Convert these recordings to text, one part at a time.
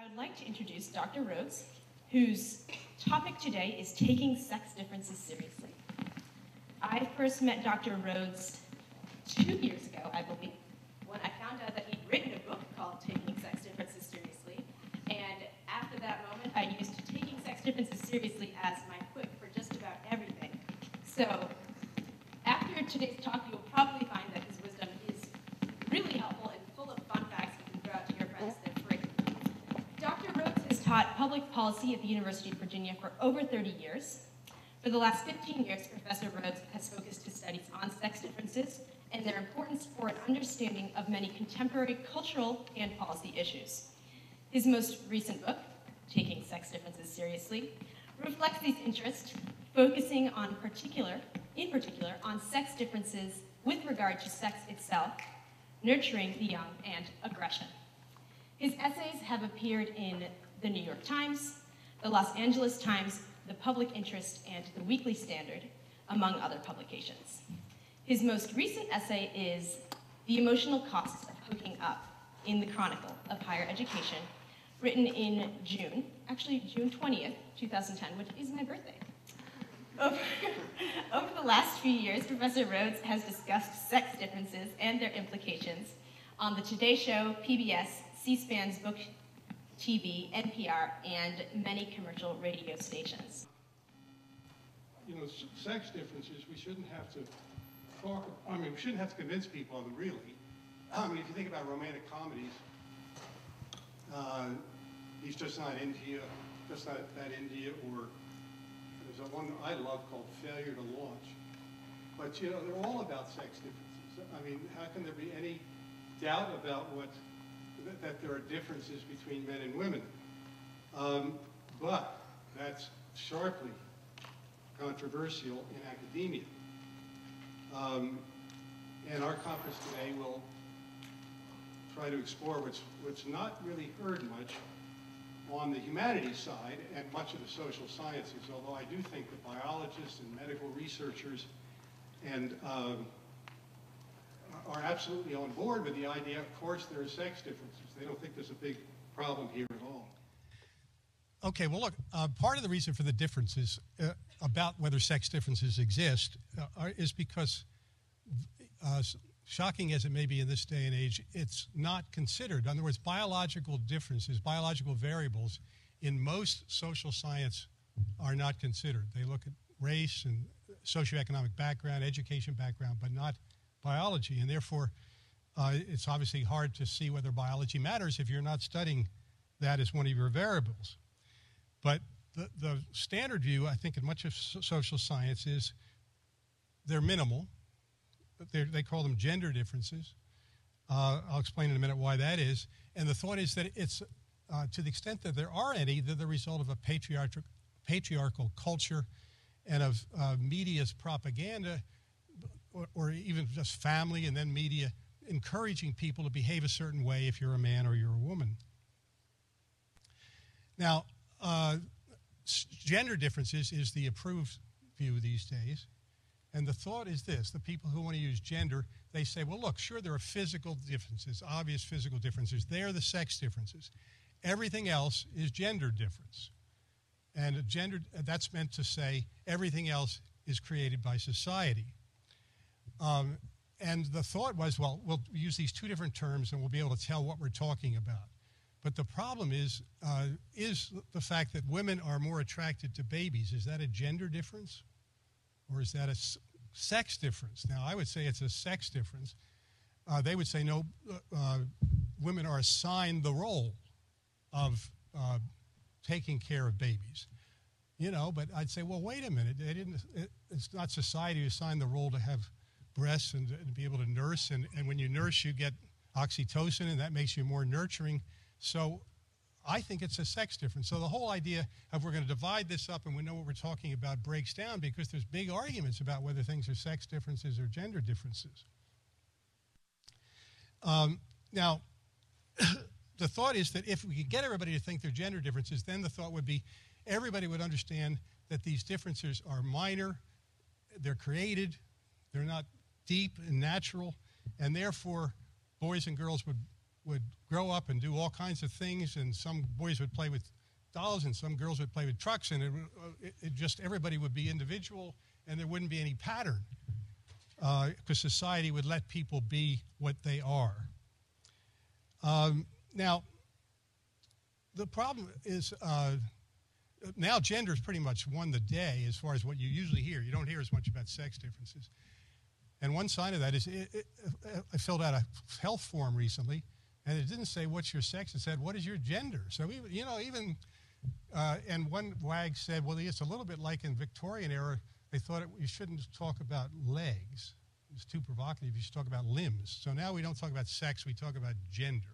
I would like to introduce Dr. Rhoads, whose topic today is taking sex differences seriously. I first met Dr. Rhoads 2 years ago, I believe, when I found out that he'd written a book called Taking Sex Differences Seriously. And after that moment, I used taking sex differences seriously as my whip for just about everything. So after today's talk, you'll probably find that his wisdom is really helpful and full of fun facts you can throw out to your friends. They're free. Dr. Rhoads has taught public policy at the University of Virginia for over 30 years. For the last 15 years, Professor Rhoads has focused his studies on sex differences and their importance for an understanding of many contemporary cultural and policy issues. His most recent book, Taking Sex Differences Seriously, reflects these interests, focusing in particular on sex differences with regard to sex itself, nurturing the young, and aggression. His essays have appeared in the New York Times, the Los Angeles Times, the Public Interest, and the Weekly Standard, among other publications. His most recent essay is The Emotional Costs of Hooking Up in the Chronicle of Higher Education, written in June 20th, 2010, which is my birthday. Over the last few years, Professor Rhoads has discussed sex differences and their implications on the Today Show, PBS, C-SPAN's Book TV, NPR, and many commercial radio stations. You know, sex differences, we shouldn't have to talk, we shouldn't have to convince people of them, really. If you think about romantic comedies, he's just not into you, just not that into you, or there's a one I love called Failure to Launch. But, you know, they're all about sex differences. I mean, how can there be any doubt about that there are differences between men and women? But that's sharply controversial in academia. And our conference today will try to explore what's not really heard much on the humanities side and much of the social sciences, although I do think that biologists and medical researchers and are absolutely on board with the idea, of course, there are sex differences. They don't think there's a big problem here at all. Okay, well, look, part of the reason for the differences about whether sex differences exist is because, shocking as it may be in this day and age, it's not considered. In other words, biological differences, biological variables in most social science are not considered. They look at race and socioeconomic background, education background, but not biology. And therefore, it's obviously hard to see whether biology matters if you're not studying that as one of your variables. But the standard view, I think, in much of social science is they're minimal. They call them gender differences. I'll explain in a minute why that is. And the thought is that it's, to the extent that there are any, they're the result of a patriarchal culture and of media's propaganda, or even just family and then media encouraging people to behave a certain way if you're a man or you're a woman. Now, gender differences is the approved view these days. And the thought is this: the people who want to use gender, they say, well, look, sure, there are physical differences, obvious physical differences. They're the sex differences. Everything else is gender difference. And that's meant to say everything else is created by society. And the thought was, well, we'll use these two different terms and we'll be able to tell what we're talking about. But the problem is the fact that women are more attracted to babies. Is that a gender difference? Or is that a sex difference? Now, I would say it's a sex difference. They would say, no, women are assigned the role of taking care of babies. You know, but I'd say, well, wait a minute. It's not society who assigned the role to have breasts and be able to nurse. And when you nurse, you get oxytocin, and that makes you more nurturing. So I think it's a sex difference. So the whole idea of we're going to divide this up and we know what we're talking about breaks down because there's big arguments about whether things are sex differences or gender differences. Now, the thought is that if we could get everybody to think they're gender differences, then the thought would be everybody would understand that these differences are minor, they're created, they're not deep and natural, and therefore boys and girls would would grow up and do all kinds of things, and some boys would play with dolls and some girls would play with trucks, and it just everybody would be individual and there wouldn't be any pattern because society would let people be what they are. Now, the problem is now gender's pretty much won the day as far as what you usually hear. You don't hear as much about sex differences. And one sign of that is I filled out a health form recently, and it didn't say what's your sex. It said, what is your gender? So, and one wag said, well, it's a little bit like in Victorian era, they thought you shouldn't talk about legs. It was too provocative. You should talk about limbs. So now we don't talk about sex, we talk about gender.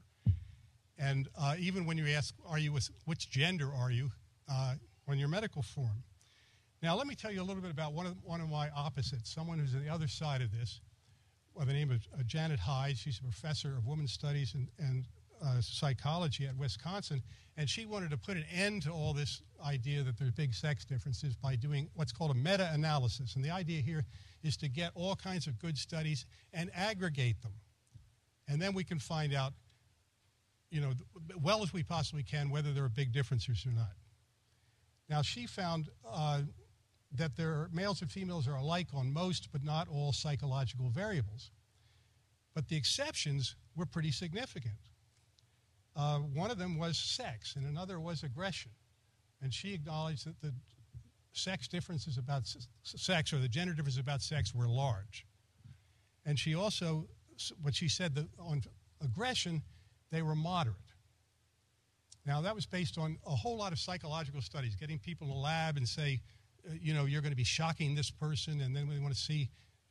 And even when you ask, which gender are you, on your medical form. Now, let me tell you a little bit about one of my opposites, someone who's on the other side of this, by the name of Janet Hyde. She's a professor of women's studies and psychology at Wisconsin, and she wanted to put an end to all this idea that there's big sex differences by doing what's called a meta-analysis. And the idea here is to get all kinds of good studies and aggregate them. And then we can find out, well as we possibly can, whether there are big differences or not. Now, she found that males and females are alike on most, but not all, psychological variables. But the exceptions were pretty significant. One of them was sex, and another was aggression. And she acknowledged that the sex differences about sex, or the gender differences about sex, were large. And she also, what she said, that on aggression, they were moderate. Now, that was based on a whole lot of psychological studies, getting people in a lab and say, you're going to be shocking this person, and then we want to see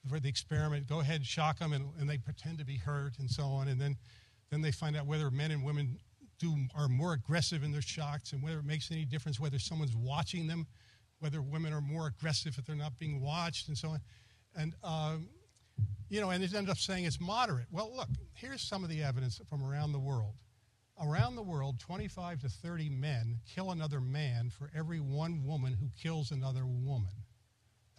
for the experiment, go ahead, shock them, and they pretend to be hurt and so on. And then they find out whether men and women are more aggressive in their shocks, and whether it makes any difference whether someone's watching them, whether women are more aggressive if they're not being watched, and so on. And, and it ended up saying it's moderate. Well, look, here's some of the evidence from around the world. Around the world, 25 to 30 men kill another man for every one woman who kills another woman.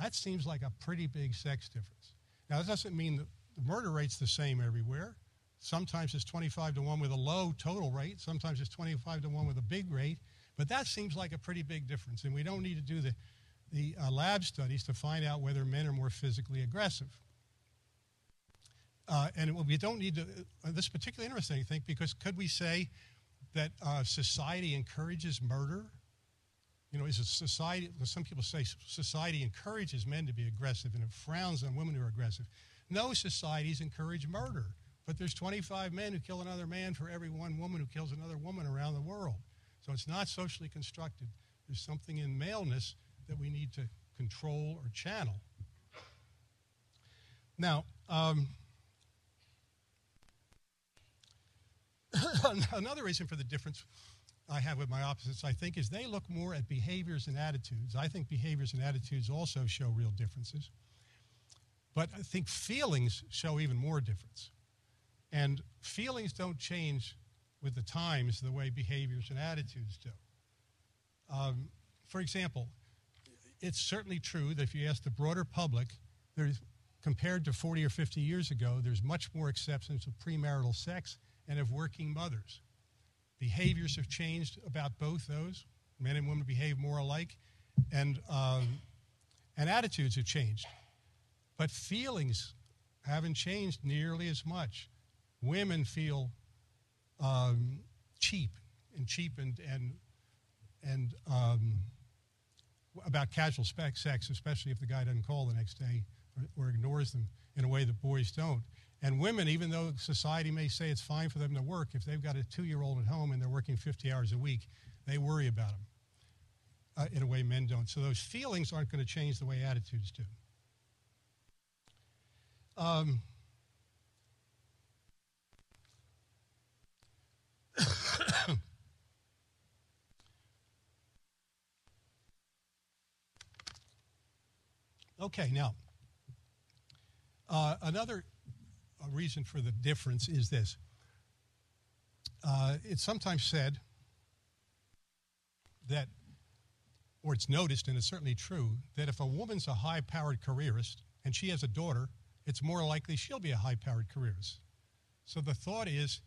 That seems like a pretty big sex difference. Now, that doesn't mean that the murder rate's the same everywhere. Sometimes it's 25 to 1 with a low total rate. Sometimes it's 25 to 1 with a big rate. But that seems like a pretty big difference. And we don't need to do the lab studies to find out whether men are more physically aggressive. And we don't need to, this is particularly interesting, I think, because could we say that society encourages murder? Is a society, some people say society encourages men to be aggressive and it frowns on women who are aggressive. No societies encourage murder, but there's 25 men who kill another man for every one woman who kills another woman around the world. So it's not socially constructed. There's something in maleness that we need to control or channel. Now, another reason for the difference I have with my opposites, I think, is they look more at behaviors and attitudes. I think behaviors and attitudes also show real differences. But I think feelings show even more difference. And feelings don't change with the times the way behaviors and attitudes do. For example, it's certainly true that if you ask the broader public, compared to 40 or 50 years ago, there's much more acceptance of premarital sex and of working mothers. Behaviors have changed about both those. Men and women behave more alike, and attitudes have changed. But feelings haven't changed nearly as much. Women feel cheap and about casual sex, especially if the guy doesn't call the next day or ignores them in a way that boys don't. And women, even though society may say it's fine for them to work, if they've got a 2-year-old at home and they're working 50 hours a week, they worry about them in a way men don't. So those feelings aren't going to change the way attitudes do. Okay, now, another reason for the difference is this. It's sometimes said that, or it's noticed, and it's certainly true, that if a woman's a high-powered careerist and she has a daughter, it's more likely she'll be a high-powered careerist. So the thought is,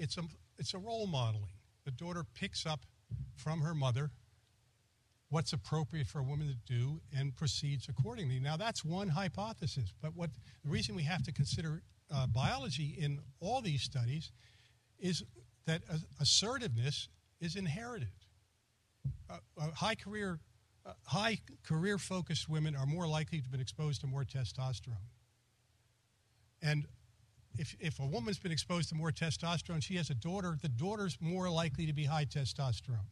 it's a role modeling. The daughter picks up from her mother what's appropriate for a woman to do and proceeds accordingly. Now, that's one hypothesis, but the reason we have to consider biology in all these studies is that assertiveness is inherited. High career focused women are more likely to have been exposed to more testosterone. And if a woman's been exposed to more testosterone, she has a daughter, the daughter's more likely to be high testosterone.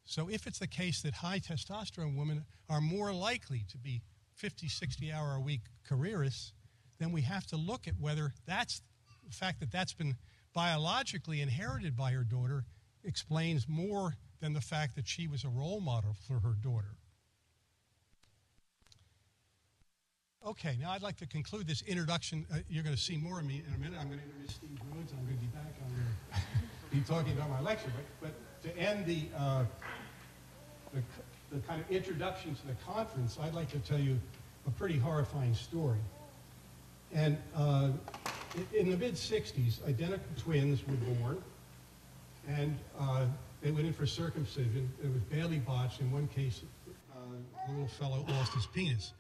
So if it's the case that high testosterone women are more likely to be 50, 60-hour-a-week careerists, then we have to look at whether that's the fact that that's been biologically inherited by her daughter explains more than the fact that she was a role model for her daughter. Okay, now I'd like to conclude this introduction. You're going to see more of me in a minute. I'm going to introduce Steve Rhoads. I'm going to be back. I'm going to be talking about my lecture. But to end the kind of introduction to the conference, I'd like to tell you a pretty horrifying story. And in the mid-'60s, identical twins were born, and they went in for circumcision. It was badly botched. In one case, the little fellow lost his penis.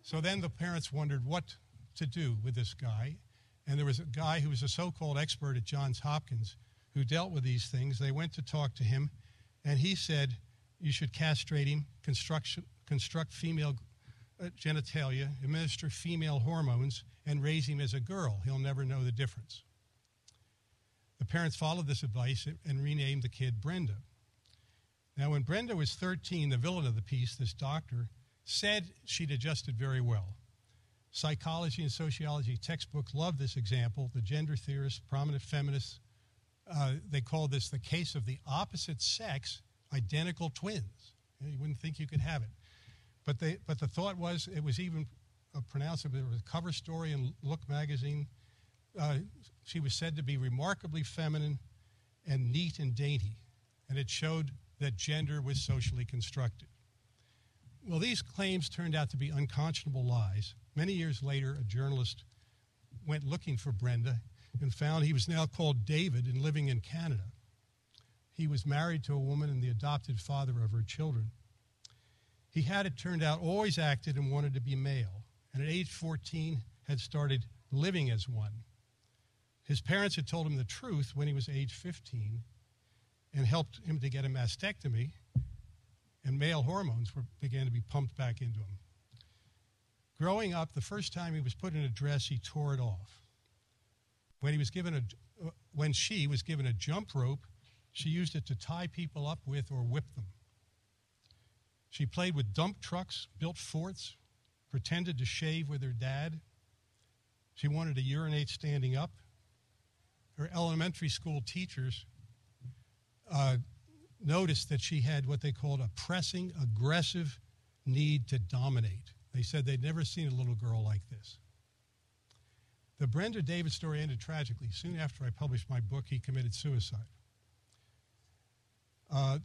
So then the parents wondered what to do with this guy. And there was a guy who was a so-called expert at Johns Hopkins who dealt with these things. They went to talk to him, and he said, you should castrate him, construct female genitalia, administer female hormones, and raise him as a girl. He'll never know the difference. The parents followed this advice and renamed the kid Brenda. Now, when Brenda was 13, the villain of the piece, this doctor, said she'd adjusted very well. Psychology and sociology textbooks love this example. The gender theorists, prominent feminists, they call this the case of the opposite sex, identical twins. You wouldn't think you could have it. But the thought was, it was even pronounced, there was a cover story in Look magazine. She was said to be remarkably feminine and neat and dainty. And it showed that gender was socially constructed. Well, these claims turned out to be unconscionable lies. Many years later, a journalist went looking for Brenda and found he was now called David and living in Canada. He was married to a woman and the adopted father of her children. He had, it turned out, always acted and wanted to be male, and at age 14 had started living as one. His parents had told him the truth when he was age 15 and helped him to get a mastectomy, and male hormones began to be pumped back into him. Growing up, the first time he was put in a dress, he tore it off. When she was given a jump rope, she used it to tie people up with or whip them. She played with dump trucks, built forts, pretended to shave with her dad. She wanted to urinate standing up. Her elementary school teachers noticed that she had what they called a pressing, aggressive need to dominate. They said they'd never seen a little girl like this. The Brenda David story ended tragically. Soon after I published my book, he committed suicide. But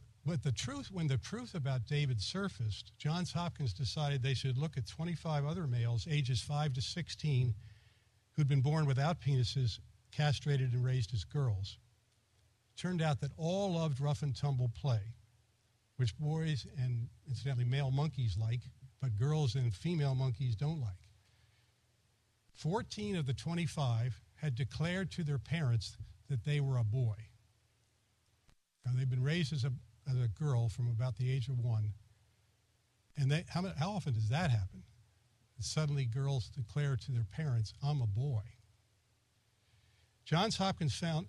when the truth about David surfaced, Johns Hopkins decided they should look at 25 other males, ages 5 to 16, who'd been born without penises, castrated and raised as girls. It turned out that all loved rough and tumble play, which boys and, incidentally, male monkeys like, but girls and female monkeys don't like. 14 of the 25 had declared to their parents that they were a boy. Now, they've been raised as a girl from about the age of 1. And how often does that happen? And suddenly girls declare to their parents, I'm a boy. Johns Hopkins found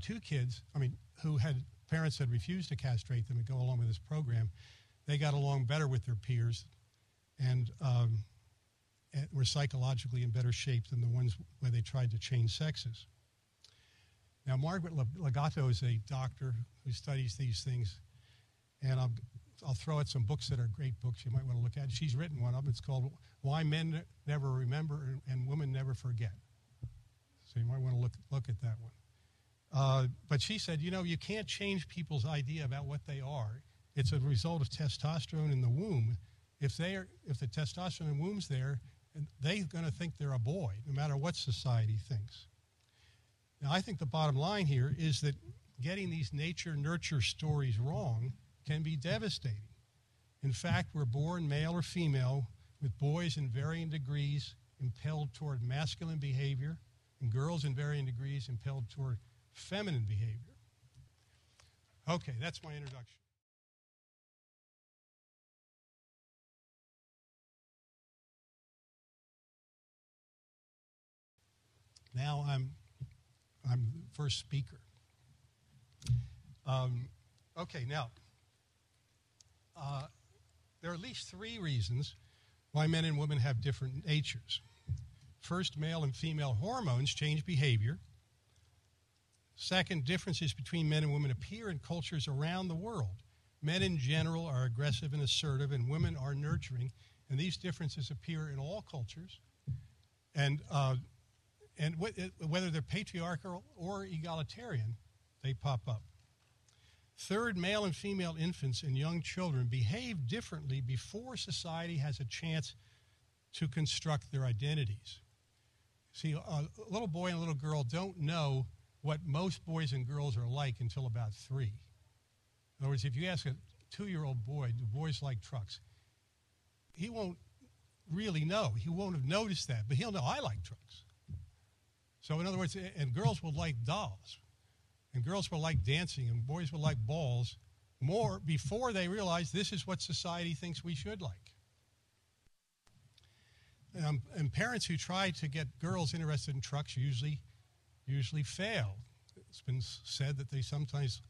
2 kids, who had parents that refused to castrate them and go along with this program. They got along better with their peers and were psychologically in better shape than the ones where they tried to change sexes. Now, Margaret Legato is a doctor who studies these things, and I'll throw out some books that are great books you might want to look at. She's written one of them. It's called Why Men Never Remember and Women Never Forget. So you might want to look at that one. But she said, you can't change people's idea about what they are. It's a result of testosterone in the womb. If the testosterone in the womb's there, they're going to think they're a boy, no matter what society thinks. Now, I think the bottom line here is that getting these nature-nurture stories wrong can be devastating. In fact, we're born male or female with boys in varying degrees impelled toward masculine behavior and girls in varying degrees impelled toward feminine behavior. Okay, that's my introduction. Now I'm the first speaker. Okay, now, there are at least 3 reasons why men and women have different natures. First, male and female hormones change behavior. Second, differences between men and women appear in cultures around the world. Men in general are aggressive and assertive, and women are nurturing, and these differences appear in all cultures. And whether they're patriarchal or egalitarian, they pop up. Third, male and female infants and young children behave differently before society has a chance to construct their identities. See, a little boy and a little girl don't know what most boys and girls are like until about 3. In other words, if you ask a 2-year-old boy, do boys like trucks? He won't really know. He won't have noticed that, but he'll know, I like trucks. So in other words, and girls will like dolls, and girls will like dancing, and boys will like balls more before they realize this is what society thinks we should like. And parents who try to get girls interested in trucks usually fail. It's been said that they sometimes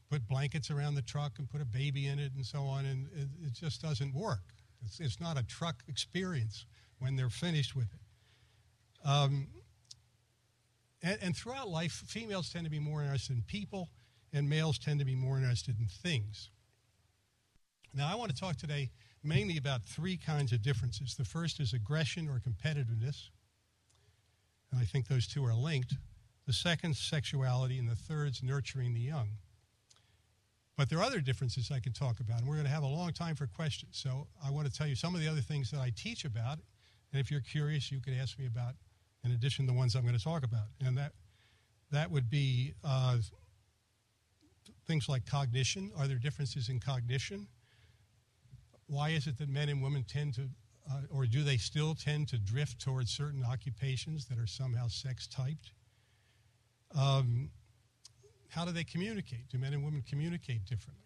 put blankets around the truck and put a baby in it and so on, and it just doesn't work. It's not a truck experience when they're finished with it. And throughout life, females tend to be more interested in people, and males tend to be more interested in things. Now, I want to talk today mainly about 3 kinds of differences. The first is aggression or competitiveness, and I think those 2 are linked. The second is sexuality, and the third is nurturing the young. But there are other differences I can talk about, and we're going to have a long time for questions. So I want to tell you some of the other things that I teach about, and if you're curious, you can ask me about, in addition to the ones I'm going to talk about. And that would be things like cognition. Are there differences in cognition? Why is it that men and women tend to, or do they still tend to drift towards certain occupations that are somehow sex-typed? How do they communicate? Do men and women communicate differently?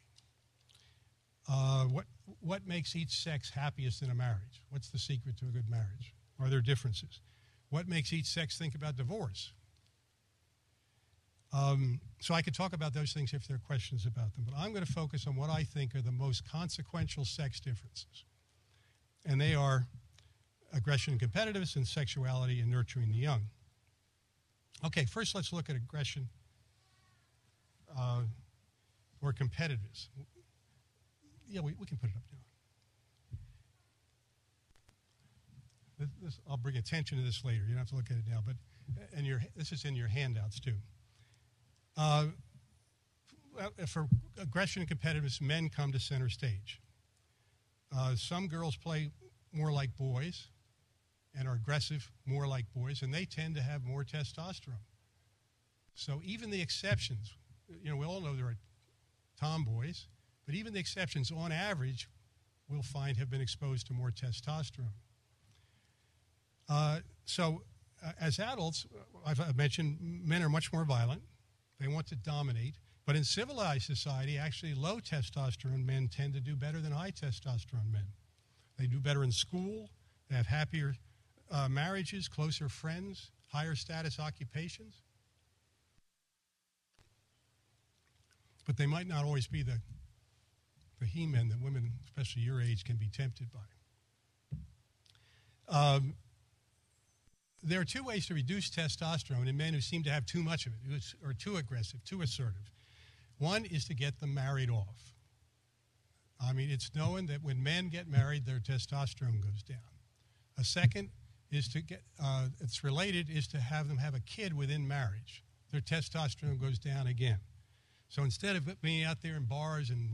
What makes each sex happiest in a marriage? What's the secret to a good marriage? Are there differences? What makes each sex think about divorce? So I could talk about those things if there are questions about them, but I'm going to focus on what I think are the most consequential sex differences. And they are aggression and competitiveness, and sexuality and nurturing the young. Okay, first let's look at aggression or competitiveness. Yeah, we can put it up now. I'll bring attention to this later. You don't have to look at it now, but this is in your handouts too. For aggression and competitiveness, men come to center stage. Some girls play more like boys and are aggressive more like boys, and they tend to have more testosterone. So even the exceptions, we all know there are tomboys, but even the exceptions, on average, we'll find have been exposed to more testosterone. As adults, I've mentioned men are much more violent. They want to dominate. But in civilized society, actually low testosterone men tend to do better than high testosterone men. They do better in school. They have happier marriages, closer friends, higher status occupations. But they might not always be the he-men that women, especially your age, can be tempted by. There are 2 ways to reduce testosterone in men who seem to have too much of it, or too aggressive, too assertive. One is to get them married off. I mean, it's known that when men get married, their testosterone goes down. A second is to it's related, is to have them have a kid within marriage. Their testosterone goes down again. So instead of being out there in bars and,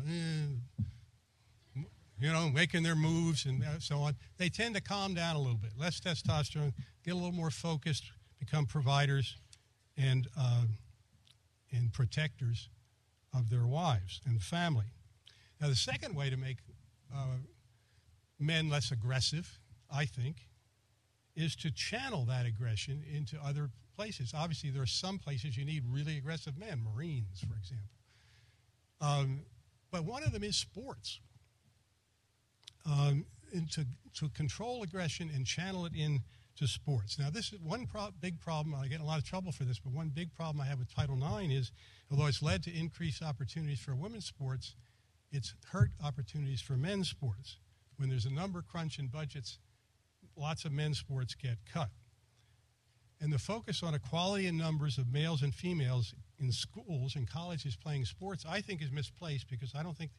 making their moves and so on, they tend to calm down a little bit. Less testosterone, get a little more focused, become providers, and protectors of their wives and family. Now, the second way to make men less aggressive, I think, is to channel that aggression into other places. Obviously, there are some places you need really aggressive men, Marines, for example. But one of them is sports. And to control aggression and channel it into sports. Now, this is one big problem. I get in a lot of trouble for this, but one big problem I have with Title IX is, although it's led to increased opportunities for women's sports, it's hurt opportunities for men's sports. When there's a number crunch in budgets, lots of men's sports get cut. And the focus on equality in numbers of males and females in schools and colleges playing sports, I think, is misplaced, because I don't think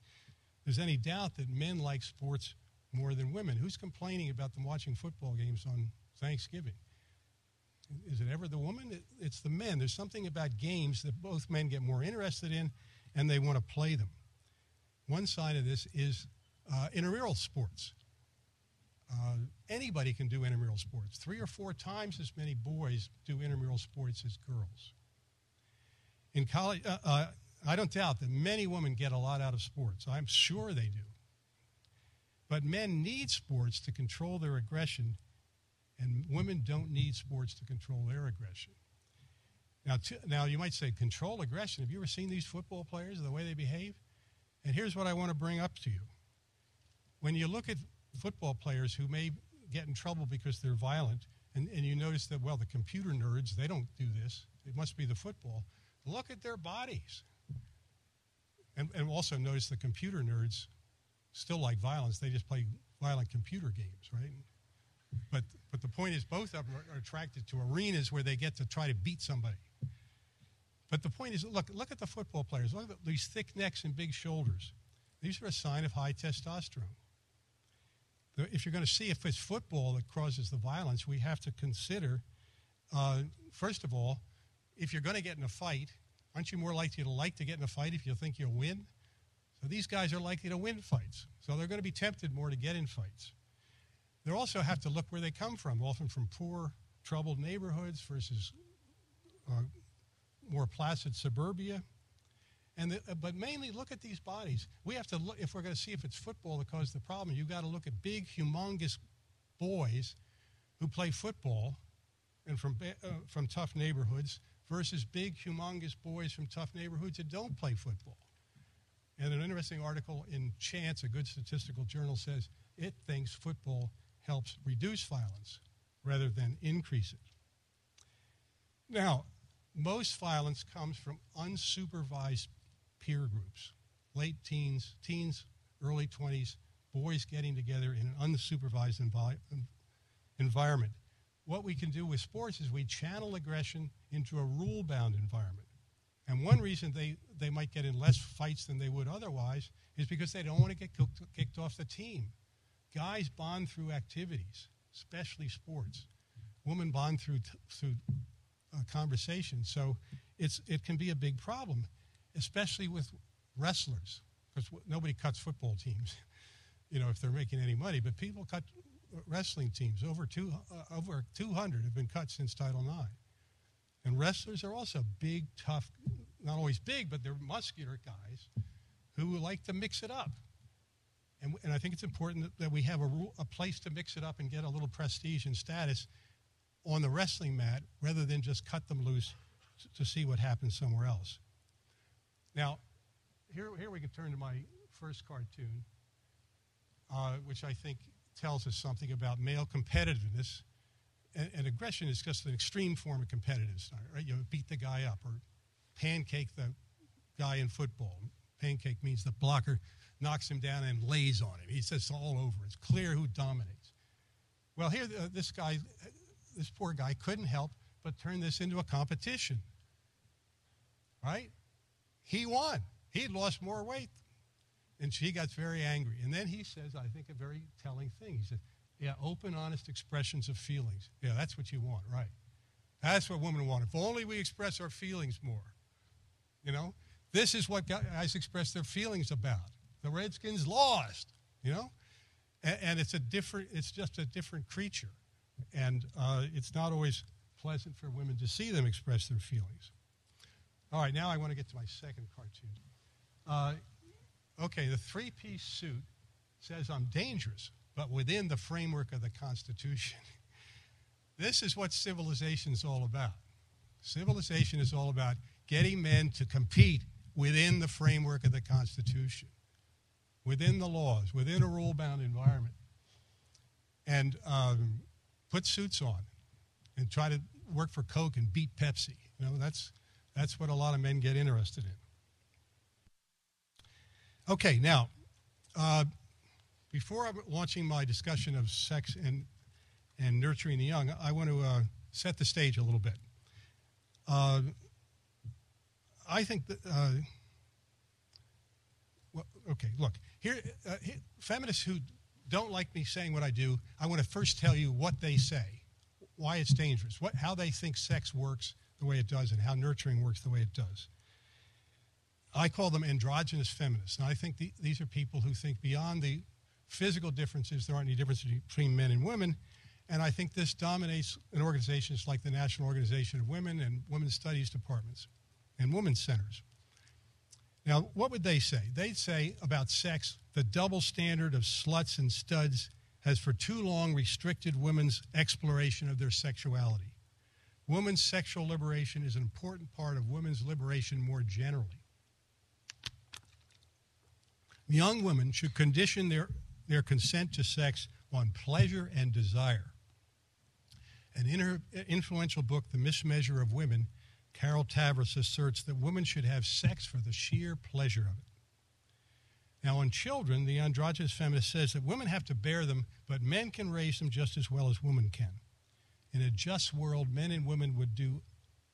there's any doubt that men like sports more than women. Who's complaining about them watching football games on Thanksgiving? Is it ever the woman? It's the men. There's something about games that both men get more interested in, and they want to play them. One side of this is intramural sports. Anybody can do intramural sports. 3 or 4 times as many boys do intramural sports as girls. In college, I don't doubt that many women get a lot out of sports. I'm sure they do. But men need sports to control their aggression, and women don't need sports to control their aggression. Now you might say, control aggression. Have you ever seen these football players, the way they behave? And here's what I want to bring up to you. When you look at football players who may get in trouble because they're violent, and you notice that, well, the computer nerds, they don't do this. It must be the football. Look at their bodies. And also notice the computer nerds still like violence. They just play violent computer games, right? But the point is, both of them are attracted to arenas where they get to try to beat somebody. But the point is, look at the football players. Look at these thick necks and big shoulders. These are a sign of high testosterone. If you're going to see if it's football that causes the violence, we have to consider, first of all, if you're going to get in a fight, aren't you more likely to get in a fight if you think you'll win? So these guys are likely to win fights. So they're going to be tempted more to get in fights. They also have to look where they come from, often from poor, troubled neighborhoods versus more placid suburbia. But mainly look at these bodies. We have to look, if we're going to see if it's football that caused the problem, you've got to look at big, humongous boys who play football and from tough neighborhoods versus big, humongous boys from tough neighborhoods that don't play football. And an interesting article in Chance, a good statistical journal, says it thinks football helps reduce violence rather than increase it. Now, most violence comes from unsupervised peer groups, late teens, early 20s, boys getting together in an unsupervised environment. What we can do with sports is we channel aggression into a rule-bound environment. And one reason they might get in less fights than they would otherwise is because they don't want to get kicked off the team. Guys bond through activities, especially sports. Women bond through conversation. So it can be a big problem, especially with wrestlers, because nobody cuts football teams, if they're making any money. But people cut wrestling teams. Over 200 have been cut since Title IX. And wrestlers are also big, tough, not always big, but they're muscular guys who like to mix it up. And I think it's important that we have a place to mix it up and get a little prestige and status on the wrestling mat rather than just cut them loose to see what happens somewhere else. Now, here we can turn to my first cartoon, which I think tells us something about male competitiveness. And aggression is just an extreme form of competitiveness, right? You beat the guy up or pancake the guy in football. Pancake means the blocker knocks him down and lays on him. He says all over. It's clear who dominates. Well, here, this poor guy couldn't help but turn this into a competition, right? He won. He had lost more weight. And she got very angry. And then he says, I think, a very telling thing. He said, yeah, open, honest expressions of feelings. Yeah, that's what you want, right? That's what women want. If only we express our feelings more. This is what guys express their feelings about. The Redskins lost, and it's just a different creature. And it's not always pleasant for women to see them express their feelings. All right, now I want to get to my second cartoon. Okay, the three-piece suit says I'm dangerous, but within the framework of the Constitution. This is what civilization is all about. Civilization is all about getting men to compete within the framework of the Constitution, within the laws, within a rule-bound environment, and put suits on and try to work for Coke and beat Pepsi. You know, that's what a lot of men get interested in. Okay, now, before I'm launching my discussion of sex and nurturing the young, I want to set the stage a little bit. I think that, okay, look, here, feminists who don't like me saying what I do, I want to first tell you what they say, why it's dangerous, how they think sex works the way it does and how nurturing works the way it does. I call them androgynous feminists, and I think these are people who think beyond the physical differences, there aren't any differences between men and women, and I think this dominates in organizations like the National Organization of Women and Women's Studies departments and women's centers. Now, what would they say? They'd say about sex, the double standard of sluts and studs has for too long restricted women's exploration of their sexuality. Women's sexual liberation is an important part of women's liberation more generally. Young women should condition their consent to sex on pleasure and desire. And in her influential book, The Mismeasure of Women, Carol Tavris asserts that women should have sex for the sheer pleasure of it. Now, on children, the androgynous feminist says that women have to bear them, but men can raise them just as well as women can. In a just world, men and women would do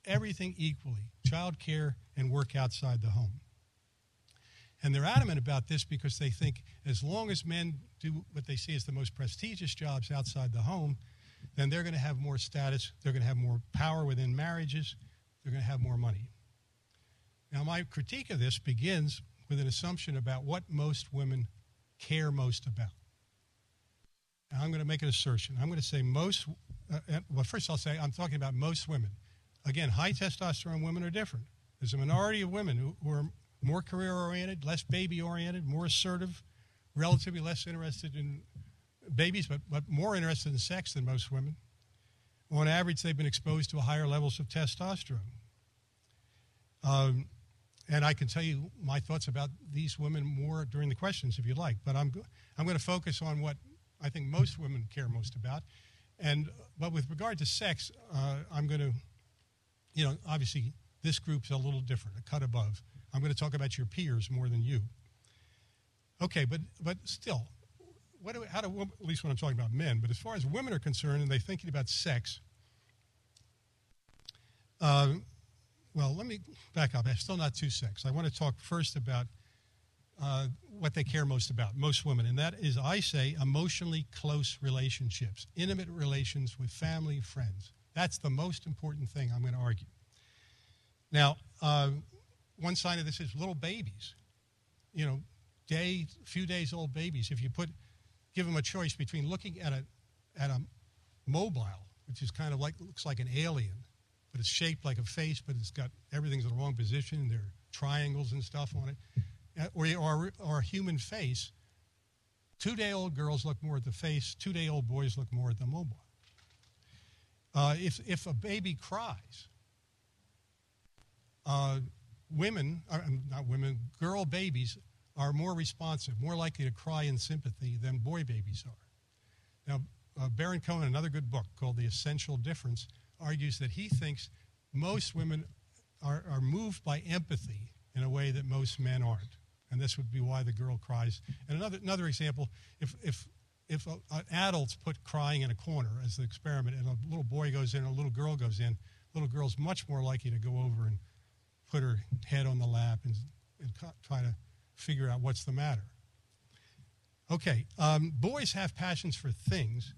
everything equally, child care and work outside the home. And they're adamant about this because they think as long as men do what they see as the most prestigious jobs outside the home, then they're going to have more status, they're going to have more power within marriages, they're going to have more money. Now, my critique of this begins with an assumption about what most women care most about. And I'm going to make an assertion. I'm going to say most, well, first I'll say I'm talking about most women. Again, high testosterone women are different. There's a minority of women who are more career-oriented, less baby-oriented, more assertive, relatively less interested in babies, but more interested in sex than most women. On average, they've been exposed to higher levels of testosterone. And I can tell you my thoughts about these women more during the questions if you'd like, but I'm going to focus on what I think most women care most about. But with regard to sex, I'm going to, obviously this group's a little different, a cut above. I'm going to talk about your peers more than you. Okay, but still, at least when I'm talking about men, but as far as women are concerned and they're thinking about sex, well, let me back up. I'm still not to sex. I want to talk first about what they care most about, most women, and that is, I say, emotionally close relationships, intimate relations with family, friends. That's the most important thing I'm going to argue. Now, one side of this is little babies, few days old babies. If you give them a choice between looking at a mobile, which is kind of looks like an alien, but it's shaped like a face, but it's got everything's in the wrong position, and there are triangles and stuff on it, or a human face. 2-day-old girls look more at the face. 2-day-old boys look more at the mobile. If a baby cries, girl babies are more responsive, more likely to cry in sympathy than boy babies are. Now, Baron Cohen, another good book called The Essential Difference, argues that he thinks most women are moved by empathy in a way that most men aren't. And this would be why the girl cries. And another example, if adults put crying in a corner as the experiment and a little boy goes in, a little girl goes in, little girl's much more likely to go over and put her head on the lap and try to figure out what's the matter. Okay, boys have passions for things.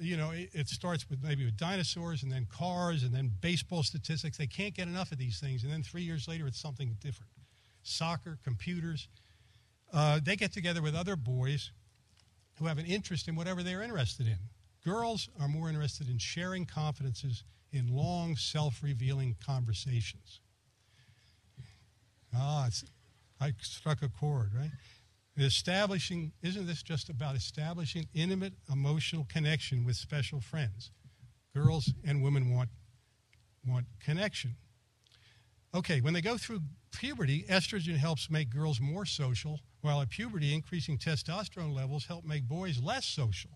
It starts with maybe with dinosaurs and then cars and then baseball statistics. They can't get enough of these things. And then 3 years later, it's something different. Soccer, computers. They get together with other boys who have an interest in whatever they're interested in. Girls are more interested in sharing confidences in long, self-revealing conversations. I struck a chord, right? Isn't this just about establishing intimate emotional connection with special friends? Girls and women want connection. Okay, when they go through puberty, estrogen helps make girls more social, while at puberty, increasing testosterone levels help make boys less social.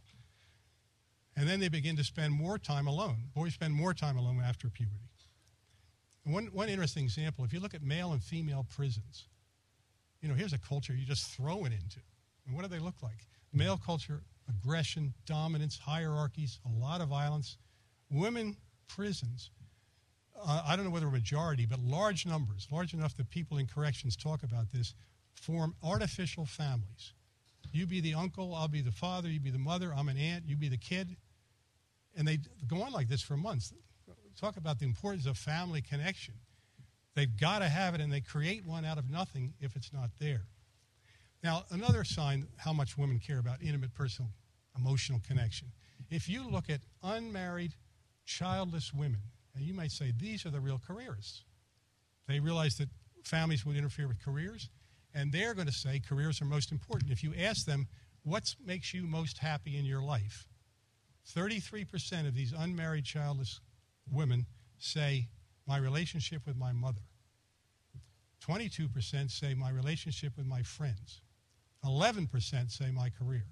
And then they begin to spend more time alone. Boys spend more time alone after puberty. And one interesting example, if you look at male and female prisons, here's a culture you just throw it into. And what do they look like? Male culture, aggression, dominance, hierarchies, a lot of violence. Women prisons, I don't know whether a majority, but large numbers, large enough that people in corrections talk about this, form artificial families. You be the uncle, I'll be the father, you be the mother, I'm an aunt, you be the kid. And they go on like this for months. Talk about the importance of family connection. They've got to have it, and they create one out of nothing if it's not there. Now, another sign how much women care about intimate, personal, emotional connection. If you look at unmarried, childless women, and you might say, these are the real careerists. They realize that families would interfere with careers, and they're going to say careers are most important. If you ask them, what makes you most happy in your life? 33% of these unmarried, childless women say, my relationship with my mother. 22% say my relationship with my friends. 11% say my career.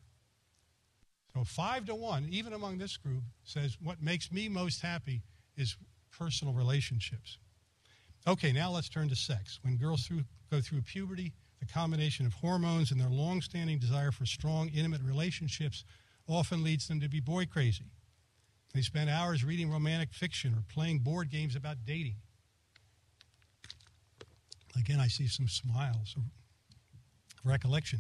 So 5 to 1, even among this group, says what makes me most happy is personal relationships. Okay, now let's turn to sex. When girls go through puberty, the combination of hormones and their long-standing desire for strong, intimate relationships often leads them to be boy crazy. They spend hours reading romantic fiction or playing board games about dating. Again, I see some smiles of recollection.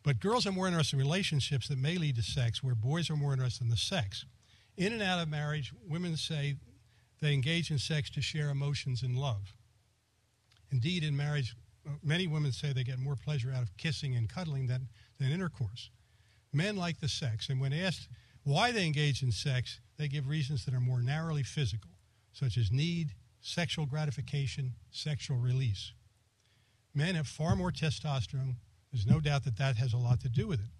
But girls are more interested in relationships that may lead to sex, where boys are more interested in the sex. In and out of marriage, women say they engage in sex to share emotions and love. Indeed, in marriage, many women say they get more pleasure out of kissing and cuddling than intercourse. Men like the sex, and when asked why they engage in sex, they give reasons that are more narrowly physical, such as need, sexual gratification, sexual release. Men have far more testosterone. There's no doubt that that has a lot to do with it.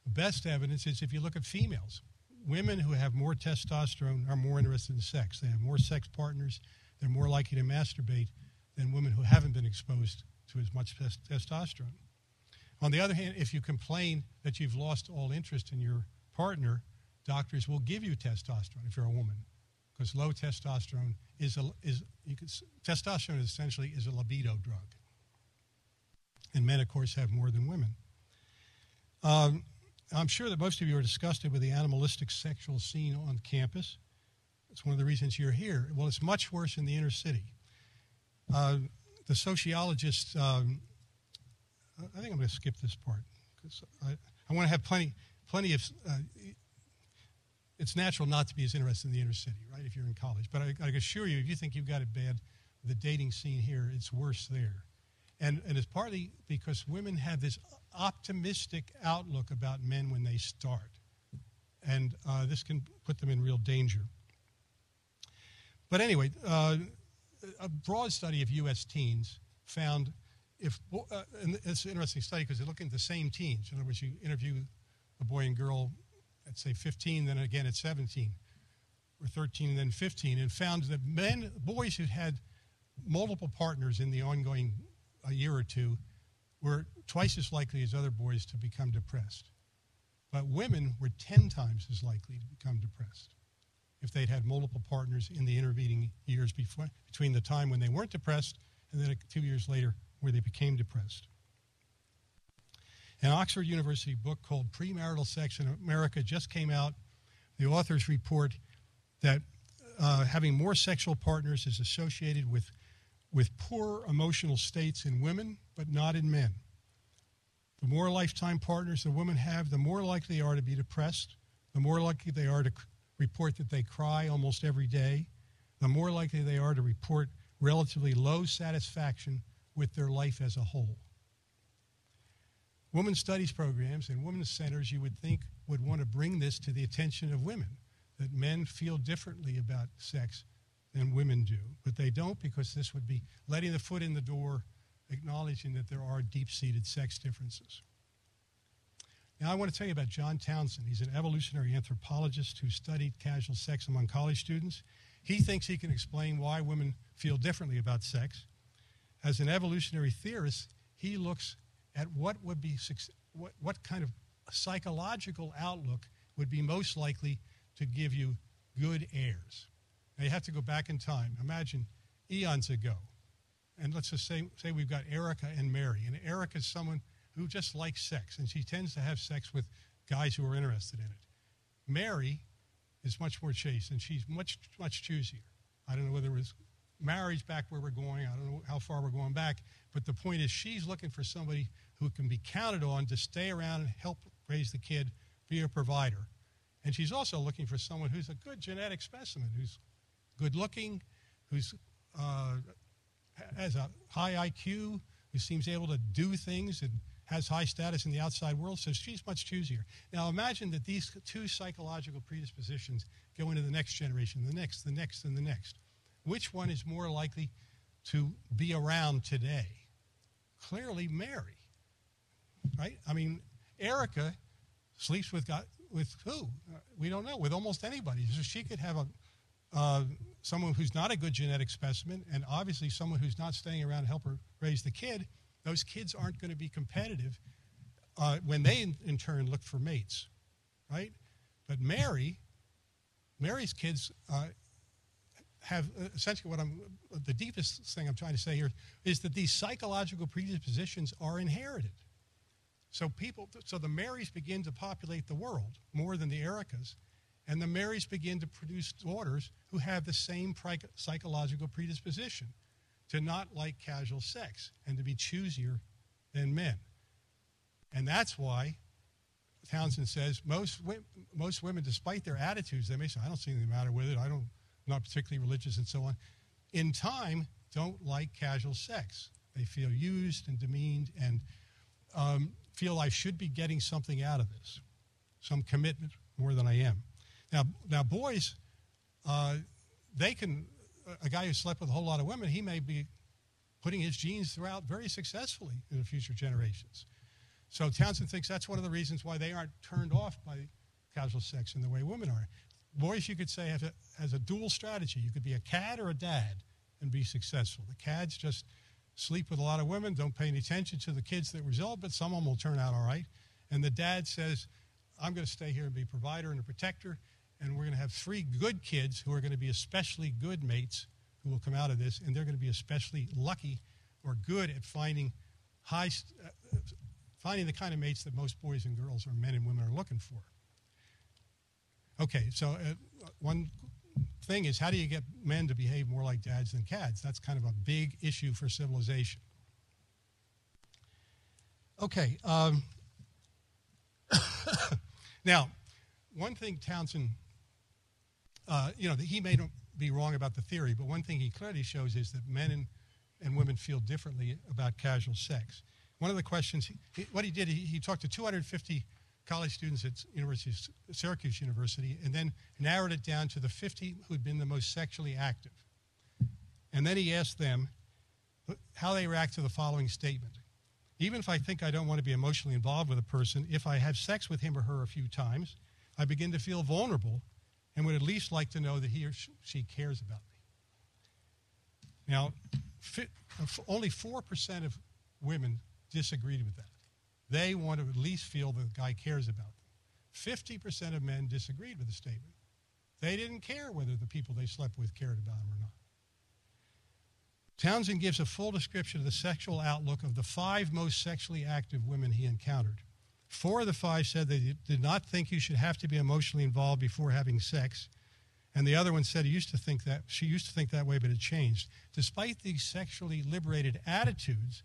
The best evidence is if you look at females. Women who have more testosterone are more interested in sex. They have more sex partners. They're more likely to masturbate than women who haven't been exposed to as much testosterone. On the other hand, if you complain that you've lost all interest in your partner, doctors will give you testosterone if you're a woman, because low testosterone testosterone essentially is a libido drug. And men, of course, have more than women. I'm sure that most of you are disgusted with the animalistic sexual scene on campus. It's one of the reasons you're here. Well, it's much worse in the inner city. The sociologists, I think I'm going to skip this part, because I want to have plenty of, it's natural not to be as interested in the inner city, right, if you're in college. But I assure you, if you think you've got it bad, the dating scene here, it's worse there. And it's partly because women have this optimistic outlook about men when they start. And this can put them in real danger. But anyway, a broad study of U.S. teens found and it's an interesting study because they're looking at the same teens. In other words, you interview a boy and girl at, say, 15, then again at 17, or 13, and then 15, and found that boys who had multiple partners in the ongoing a year or two were twice as likely as other boys to become depressed. But women were 10 times as likely to become depressed if they'd had multiple partners in the intervening years between the time when they weren't depressed and then 2 years later where they became depressed. An Oxford University book called Premarital Sex in America just came out. The authors report that having more sexual partners is associated with poor emotional states in women, but not in men. The more lifetime partners the women have, the more likely they are to be depressed, the more likely they are to report that they cry almost every day, the more likely they are to report relatively low satisfaction with their life as a whole. Women's studies programs and women's centers, you would think, would want to bring this to the attention of women, that men feel differently about sex than women do. But they don't, because this would be letting the foot in the door, acknowledging that there are deep-seated sex differences. Now I want to tell you about John Townsend. He's an evolutionary anthropologist who studied casual sex among college students. He thinks he can explain why women feel differently about sex. As an evolutionary theorist, he looks at what kind of psychological outlook would be most likely to give you good heirs. Now you have to go back in time. Imagine eons ago, and let's just say we've got Erica and Mary, and Erica is someone who just likes sex, and she tends to have sex with guys who are interested in it. Mary is much more chaste, and she's much, much choosier. I don't know whether it was marriage back where we're going. I don't know how far we're going back, but the point is she's looking for somebody who can be counted on to stay around and help raise the kid, be a provider. And she's also looking for someone who's a good genetic specimen, who's good looking, who's has a high IQ, who seems able to do things and has high status in the outside world, so she's much choosier. Now imagine that these two psychological predispositions go into the next generation, the next, and the next. Which one is more likely to be around today? Clearly Mary, right? I mean, Erica sleeps with who? We don't know, with almost anybody. So she could have someone who's not a good genetic specimen, and obviously someone who's not staying around to help her raise the kid. Those kids aren't going to be competitive when they, in turn, look for mates, right? But Mary's kids have essentially the deepest thing I'm trying to say here is that these psychological predispositions are inherited. So the Marys begin to populate the world more than the Ericas, and the Marys begin to produce daughters who have the same psychological predisposition to not like casual sex and to be choosier than men. And that's why Townsend says most women, despite their attitudes, they may say, I don't see anything the matter with it, I'm not particularly religious and so on, in time don't like casual sex. They feel used and demeaned and feel I should be getting something out of this, some commitment more than I am. Now boys, they can, a guy who slept with a whole lot of women, he may be putting his genes throughout very successfully in the future generations. So Townsend thinks that's one of the reasons why they aren't turned off by casual sex in the way women are. Boys, you could say, has a dual strategy. You could be a cad or a dad and be successful. The cads just sleep with a lot of women, don't pay any attention to the kids that result, but some of them will turn out all right. And the dad says, I'm going to stay here and be a provider and a protector, and we're going to have 3 good kids who are going to be especially good mates who will come out of this, and they're going to be especially lucky or good at finding the kind of mates that most boys and girls or men and women are looking for. Okay, so one thing is, how do you get men to behave more like dads than cads? That's kind of a big issue for civilization. Okay, now, one thing Townsend, he may be wrong about the theory, but one thing he clearly shows is that men and women feel differently about casual sex. One of the questions, what he did, he talked to 250 college students at Syracuse University, and then narrowed it down to the 50 who'd been the most sexually active. And then he asked them how they react to the following statement. Even if I think I don't want to be emotionally involved with a person, if I have sex with him or her a few times, I begin to feel vulnerable and would at least like to know that he or she cares about me. Now, only 4% of women disagreed with that. They want to at least feel the guy cares about them. 50% of men disagreed with the statement. They didn't care whether the people they slept with cared about them or not. Townsend gives a full description of the sexual outlook of the 5 most sexually active women he encountered. 4 of the 5 said they did not think you should have to be emotionally involved before having sex, and the other one said she used to think that way, but it changed. Despite these sexually liberated attitudes,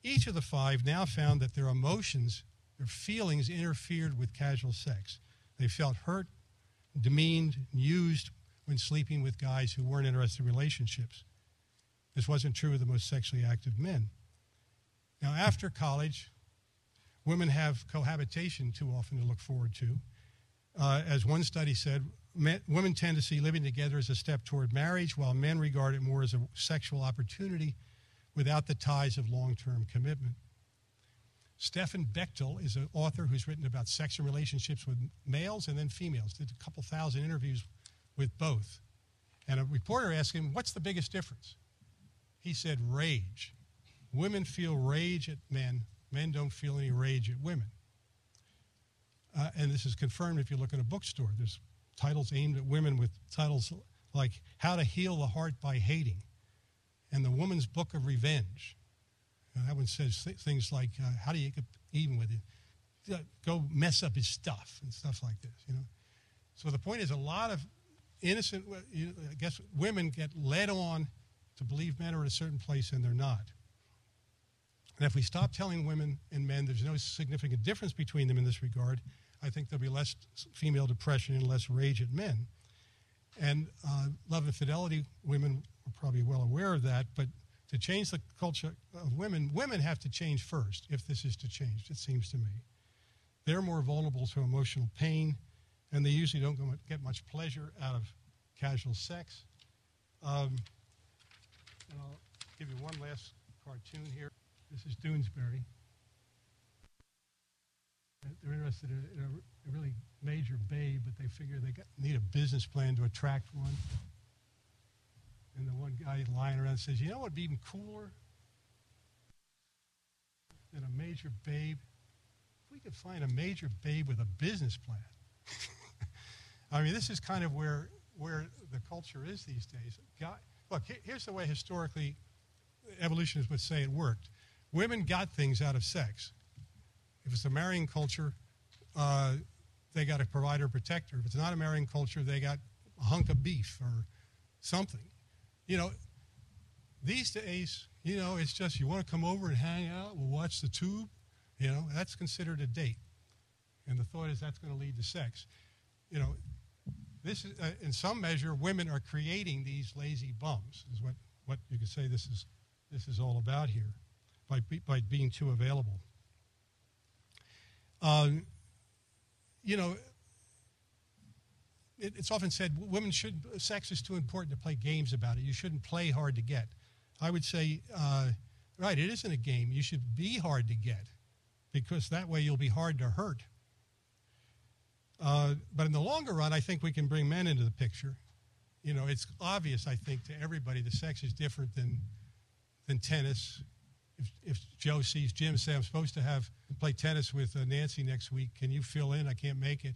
each of the 5 now found that their emotions, their feelings interfered with casual sex. They felt hurt, demeaned, and used when sleeping with guys who weren't interested in relationships. This wasn't true of the most sexually active men. Now, after college, women have cohabitation too often to look forward to. As one study said, women tend to see living together as a step toward marriage, while men regard it more as a sexual opportunity without the ties of long-term commitment. Stefan Bechtel is an author who's written about sex and relationships with males and then females, did a couple thousand interviews with both. And a reporter asked him, what's the biggest difference? He said, rage. Women feel rage at men. Men don't feel any rage at women. And this is confirmed if you look at a bookstore. There's titles aimed at women with titles like How to Heal the Heart by Hating and The Woman's Book of Revenge. That one says things like, how do you get even with it? Go mess up his stuff and stuff like this, you know. So the point is a lot of innocent, I guess, women get led on to believe men are at a certain place and they're not. And if we stop telling women and men there's no significant difference between them in this regard, I think there'll be less female depression and less rage at men. And love and fidelity, women are probably well aware of that, but to change the culture of women, women have to change first if this is to change, it seems to me. They're more vulnerable to emotional pain, and they usually don't get much pleasure out of casual sex. And I'll give you one last cartoon here. This is Doonesbury. They're interested in a really major babe, but they figure they need a business plan to attract one. And the one guy lying around says, you know what would be even cooler than a major babe? If we could find a major babe with a business plan. I mean, this is kind of where the culture is these days. Look, here's the way historically evolutionists would say it worked. Women got things out of sex. If it's a marrying culture, they got a provider or protector. If it's not a marrying culture, they got a hunk of beef or something. You know, these days, you know, it's just you want to come over and hang out, we'll watch the tube. You know, that's considered a date. And the thought is that's going to lead to sex. You know, this is, in some measure, women are creating these lazy bums, is what you could say this is all about here, by being too available. You know, it's often said sex is too important to play games about it. You shouldn't play hard to get. I would say, right, it isn't a game. You should be hard to get, because that way you'll be hard to hurt. But in the longer run, I think we can bring men into the picture. You know, it's obvious, I think, to everybody that sex is different than tennis. If Joe sees Jim say, I'm supposed to play tennis with Nancy next week, can you fill in? I can't make it.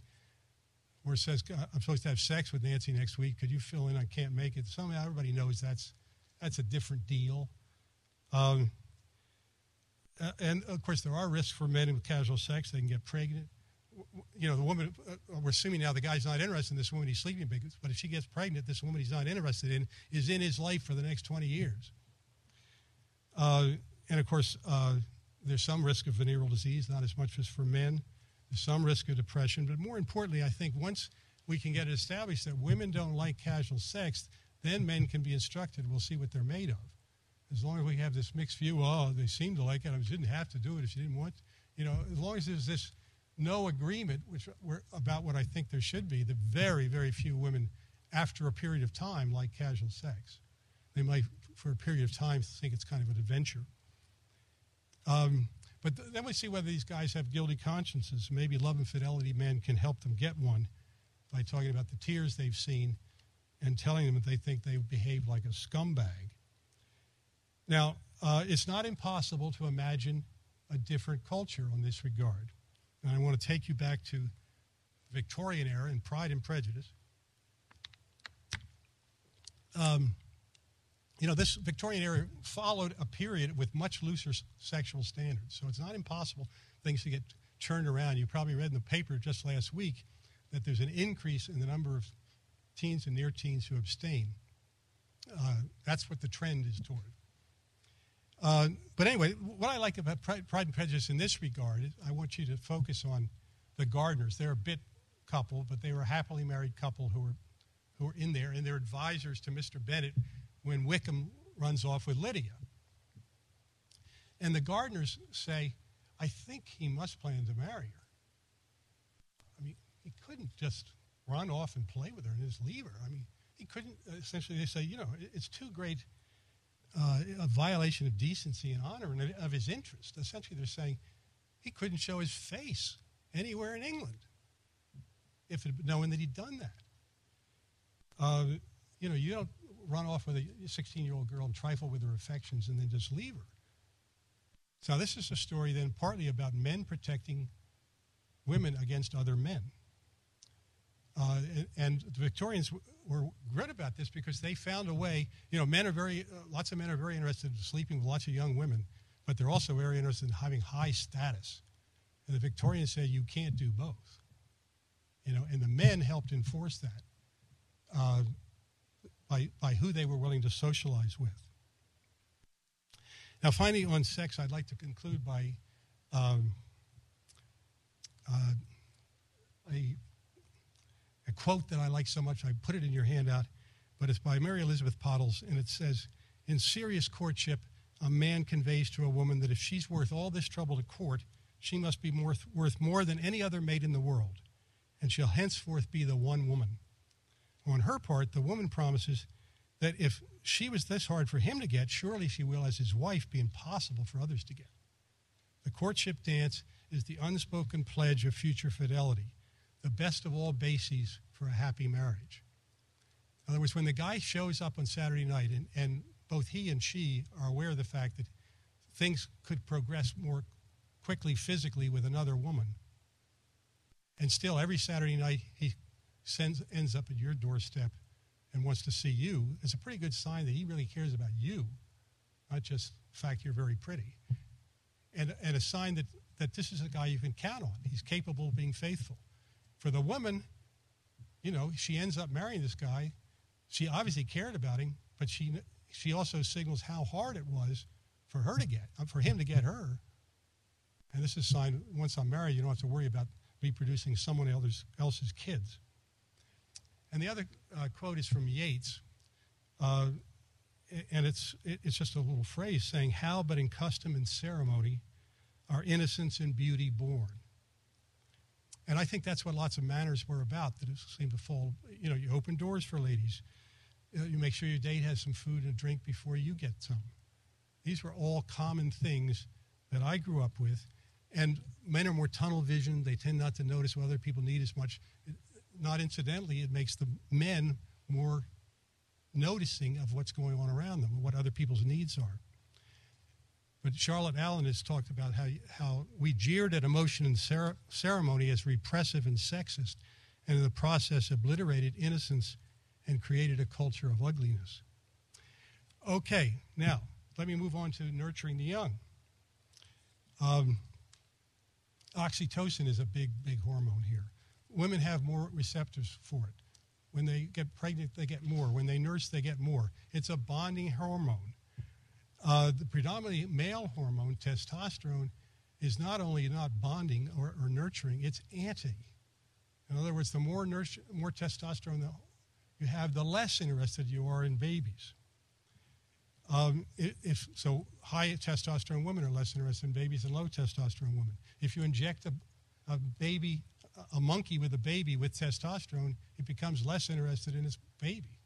Or says, I'm supposed to have sex with Nancy next week, could you fill in? I can't make it. Somehow everybody knows that's a different deal. And, of course, there are risks for men with casual sex. They can get pregnant. You know, the woman, we're assuming now the guy's not interested in this woman he's sleeping with, but if she gets pregnant, this woman he's not interested in is in his life for the next 20 years. And, of course, there's some risk of venereal disease, not as much as for men. There's some risk of depression. But more importantly, I think once we can get it established that women don't like casual sex, then men can be instructed. We'll see what they're made of. As long as we have this mixed view, oh, they seem to like it. I didn't have to do it if you didn't want to. You know, as long as there's this no agreement about what I think there should be, the very, very few women, after a period of time, like casual sex. They might, for a period of time, think it's kind of an adventure. But then we see whether these guys have guilty consciences. Maybe love and fidelity men can help them get one by talking about the tears they've seen and telling them that they think they behaved like a scumbag. Now, it's not impossible to imagine a different culture in this regard. And I want to take you back to the Victorian era in Pride and Prejudice. You know, this Victorian era followed a period with much looser sexual standards. So it's not impossible things to get turned around. You probably read in the paper just last week that there's an increase in the number of teens and near teens who abstain. That's what the trend is toward. But anyway, what I like about Pride and Prejudice in this regard is I want you to focus on the Gardners. They're a bit couple, but they were a happily married couple who were in there, and they're advisors to Mr. Bennet when Wickham runs off with Lydia. And the Gardners say, I think he must plan to marry her. I mean, he couldn't just run off and play with her and just leave her. I mean, he couldn't, essentially they say, you know, it's too great a violation of decency and honor and of his interest. Essentially they're saying he couldn't show his face anywhere in England if it, knowing that he'd done that. You know, you don't run off with a 16-year-old girl and trifle with her affections and then just leave her. So this is a story then partly about men protecting women against other men. And the Victorians were good about this because they found a way, you know, men are lots of men are very interested in sleeping with lots of young women, but they're also very interested in having high status. And the Victorians said you can't do both. You know, and the men helped enforce that by who they were willing to socialize with. Now, finally, on sex, I'd like to conclude by a quote that I like so much. I put it in your handout, but it's by Mary Elizabeth Pottles, and it says, "In serious courtship, a man conveys to a woman that if she's worth all this trouble to court, she must be worth more than any other mate in the world, and she'll henceforth be the one woman. On her part, the woman promises that if she was this hard for him to get, surely she will, as his wife, be impossible for others to get. The courtship dance is the unspoken pledge of future fidelity, the best of all bases for a happy marriage." In other words, when the guy shows up on Saturday night and both he and she are aware of the fact that things could progress more quickly physically with another woman, and still every Saturday night he ends up at your doorstep and wants to see you, it's a pretty good sign that he really cares about you, not just the fact you're very pretty. And a sign that this is a guy you can count on. He's capable of being faithful. For the woman, you know, she ends up marrying this guy. She obviously cared about him, but she also signals how hard it was for him to get her. And this is a sign, once I'm married, you don't have to worry about reproducing someone else's kids. And the other quote is from Yeats, and it's just a little phrase saying, "How but in custom and ceremony are innocence and beauty born." And I think that's what lots of manners were about, that seem to fall, you know, you open doors for ladies. You make sure your date has some food and drink before you get some. These were all common things that I grew up with. And men are more tunnel vision. They tend not to notice what other people need as much. Not incidentally, it makes the men more noticing of what's going on around them and what other people's needs are. But Charlotte Allen has talked about how we jeered at emotion and ceremony as repressive and sexist, and in the process obliterated innocence and created a culture of ugliness. Okay, now let me move on to nurturing the young. Oxytocin is a big hormone here. Women have more receptors for it. When they get pregnant, they get more. When they nurse, they get more. It's a bonding hormone. The predominantly male hormone, testosterone, is not only not bonding or nurturing, it's anti. In other words, the more testosterone that you have, the less interested you are in babies. So high testosterone women are less interested in babies than low testosterone women. If you inject a monkey with a baby with testosterone, it becomes less interested in its baby.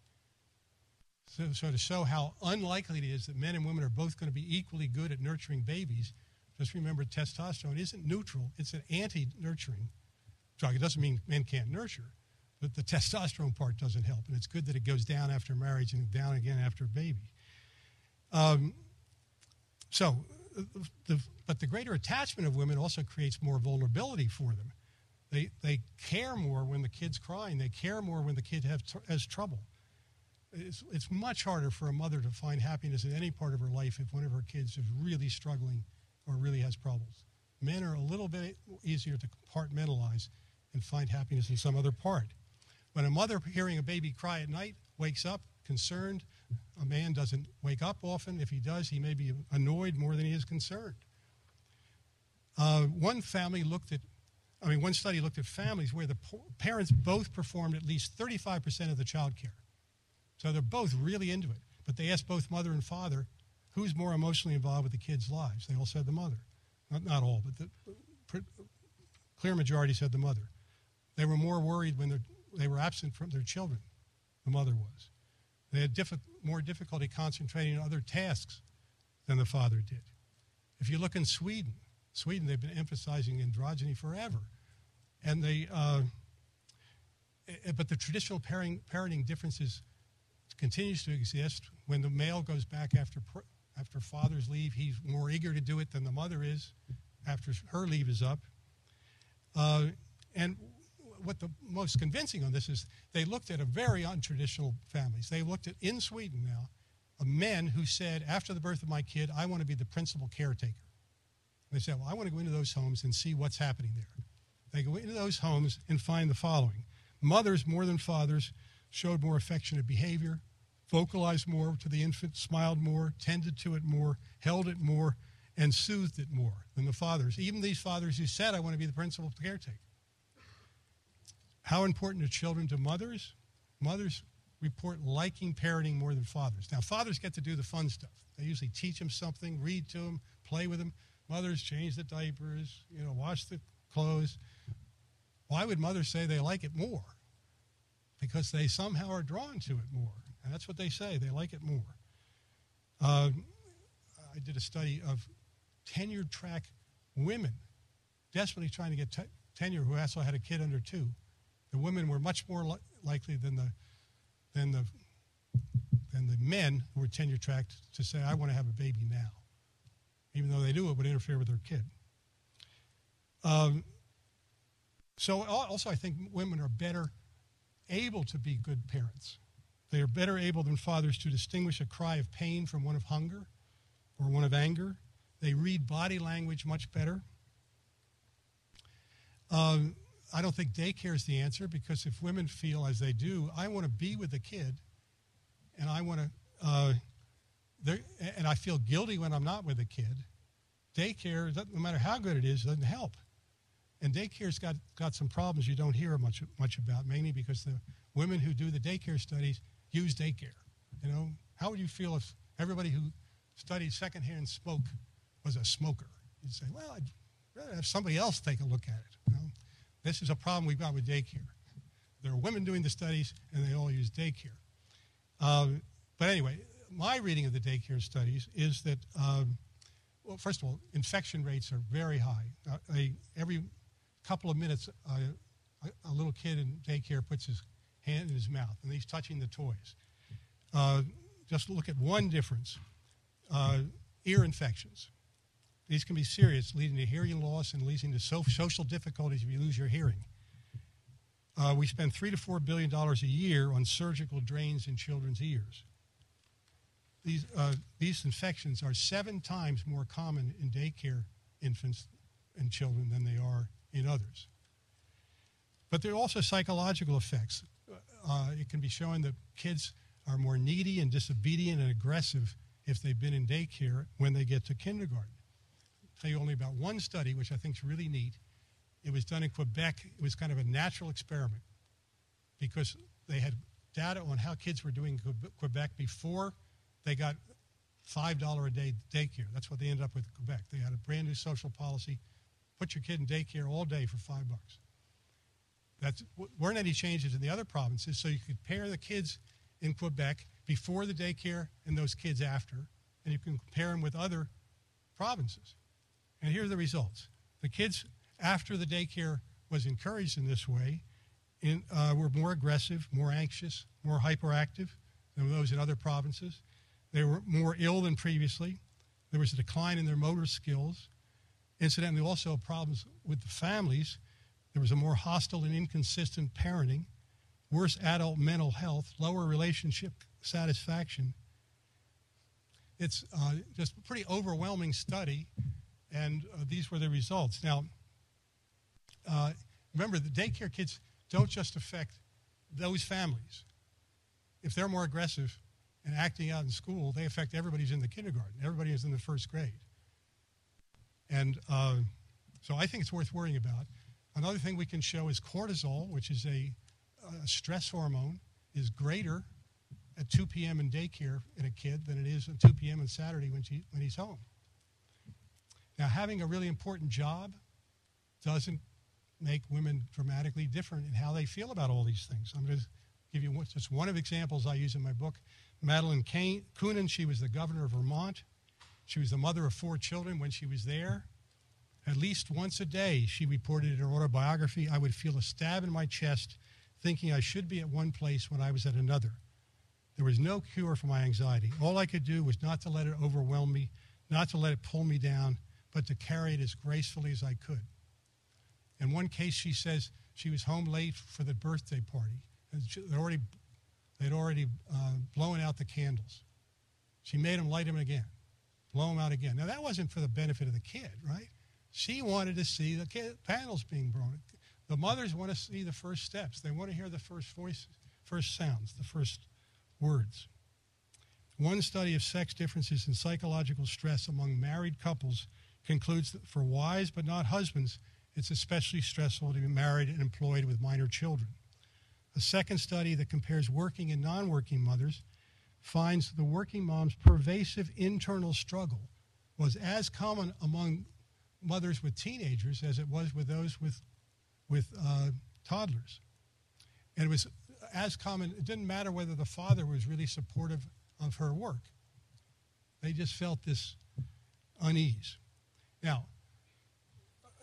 So to show how unlikely it is that men and women are both going to be equally good at nurturing babies, just remember testosterone isn't neutral, it's an anti-nurturing drug. It doesn't mean men can't nurture, but the testosterone part doesn't help, and it's good that it goes down after marriage and down again after a baby. But the greater attachment of women also creates more vulnerability for them. They care more when the kid's crying. They care more when the kid has trouble. It's much harder for a mother to find happiness in any part of her life if one of her kids is really struggling or really has problems. Men are a little bit easier to compartmentalize and find happiness in some other part. When a mother hearing a baby cry at night wakes up concerned, a man doesn't wake up often. If he does, he may be annoyed more than he is concerned. One study looked at families where the parents both performed at least 35% of the child care. So they're both really into it. But they asked both mother and father, who's more emotionally involved with the kids' lives? They all said the mother. Not all, but the clear majority said the mother. They were more worried when they were absent from their children, the mother was. They had more difficulty concentrating on other tasks than the father did. If you look in Sweden, they've been emphasizing androgyny forever. And but the traditional parenting differences continues to exist. When the male goes back after father's leave, he's more eager to do it than the mother is after her leave is up. And what the most convincing on this is they looked at a very untraditional families. They looked at, in Sweden now, men who said, after the birth of my kid, I want to be the principal caretaker. They said, well, I want to go into those homes and see what's happening there. They go into those homes and find the following. Mothers, more than fathers, showed more affectionate behavior, vocalized more to the infant, smiled more, tended to it more, held it more, and soothed it more than the fathers. Even these fathers who said, I want to be the principal caretaker. How important are children to mothers? Mothers report liking parenting more than fathers. Now, fathers get to do the fun stuff. They usually teach them something, read to them, play with them. Mothers change the diapers, wash the clothes. Why would mothers say they like it more? Because they somehow are drawn to it more. And that's what they say. They like it more. I did a study of tenured track women desperately trying to get tenure who also had a kid under 2. The women were much more likely than the men who were tenure tracked to say, I want to have a baby now, even though they knew it would interfere with their kid. So also I think women are better able to be good parents. They are better able than fathers to distinguish a cry of pain from one of hunger or one of anger. They read body language much better. I don't think daycare is the answer, because if women feel as they do, I want to be with the kid, and I want to, and I feel guilty when I'm not with the kid, daycare, no matter how good it is, doesn't help. And daycare's got some problems you don't hear much about, mainly because the women who do the daycare studies use daycare. How would you feel if everybody who studied secondhand smoke was a smoker? You'd say, well, I'd rather have somebody else take a look at it. This is a problem we've got with daycare. There are women doing the studies, and they all use daycare. But anyway, my reading of the daycare studies is that, well, first of all, infection rates are very high. Every couple of minutes, a little kid in daycare puts his hand in his mouth, and he's touching the toys. Just look at one difference, ear infections. These can be serious, leading to hearing loss and leading to social difficulties if you lose your hearing. We spend $3 to $4 billion a year on surgical drains in children's ears. These infections are 7 times more common in daycare infants and children than they are in others. But there are also psychological effects. It can be shown that kids are more needy and disobedient and aggressive if they've been in daycare when they get to kindergarten. I'll tell you only about one study, which I think is really neat. It was done in Quebec. It was kind of a natural experiment because they had data on how kids were doing in Quebec before they got $5 a day daycare. That's what they ended up with in Quebec. They had a brand new social policy. Put your kid in daycare all day for $5. There weren't any changes in the other provinces, so you could compare the kids in Quebec before the daycare and those kids after, and you can compare them with other provinces. And here are the results. The kids after the daycare was encouraged in this way were more aggressive, more anxious, more hyperactive than those in other provinces. They were more ill than previously. There was a decline in their motor skills. Incidentally, also problems with the families. There was a more hostile and inconsistent parenting, worse adult mental health, lower relationship satisfaction. It's just a pretty overwhelming study, and these were the results. Now, remember, the daycare kids don't just affect those families. If they're more aggressive and acting out in school, they affect everybody who's in the kindergarten, everybody who's in the first grade. And so I think it's worth worrying about. Another thing we can show is cortisol, which is a stress hormone, is greater at 2 p.m. in daycare in a kid than it is at 2 p.m. on Saturday when he's home. Now, having a really important job doesn't make women dramatically different in how they feel about all these things. I'm going to give you just one of the examples I use in my book. Madeline Kunin, she was the governor of Vermont. She was the mother of 4 children. When she was there, at least once a day, she reported in her autobiography, I would feel a stab in my chest thinking I should be at one place when I was at another. There was no cure for my anxiety. All I could do was not to let it overwhelm me, not to let it pull me down, but to carry it as gracefully as I could. In one case, she says she was home late for the birthday party. And they'd already blown out the candles. She made them light them again, blow them out again. Now, that wasn't for the benefit of the kid, right? She wanted to see the candles being blown. The mothers want to see the first steps. They want to hear the first voices, first sounds, the first words. One study of sex differences in psychological stress among married couples concludes that for wives but not husbands, it's especially stressful to be married and employed with minor children. A second study that compares working and non-working mothers finds the working mom's pervasive internal struggle was as common among mothers with teenagers as it was with those with toddlers. And it was as common, it didn't matter whether the father was really supportive of her work. They just felt this unease. Now,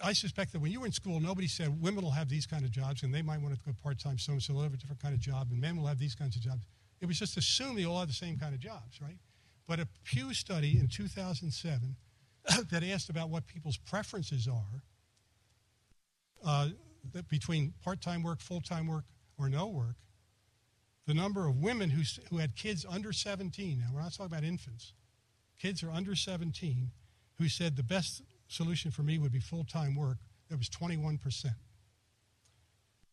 I suspect that when you were in school, nobody said women will have these kind of jobs and they might want to go part-time so they'll have a different kind of job, and men will have these kinds of jobs. It was just assumed they all have the same kind of jobs, right? But a Pew study in 2007 that asked about what people's preferences are that between part-time work, full-time work, or no work, the number of women who had kids under 17, now we're not talking about infants, kids are under 17, who said the best solution for me would be full-time work, that was 21%.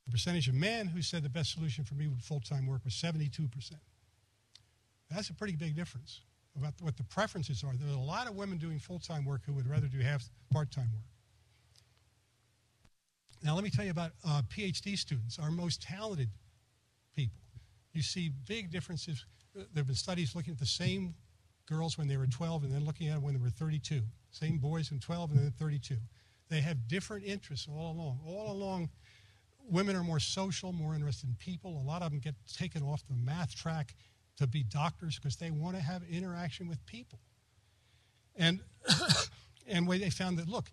The percentage of men who said the best solution for me would be full-time work was 72%. That's a pretty big difference about what the preferences are. There are a lot of women doing full-time work who would rather do half part-time work. Now let me tell you about PhD students, our most talented people. You see big differences. There have been studies looking at the same girls when they were 12 and then looking at them when they were 32. Same boys when 12 and then 32. They have different interests all along. All along, women are more social, more interested in people. A lot of them get taken off the math track to be doctors because they want to have interaction with people. And where they found that, look,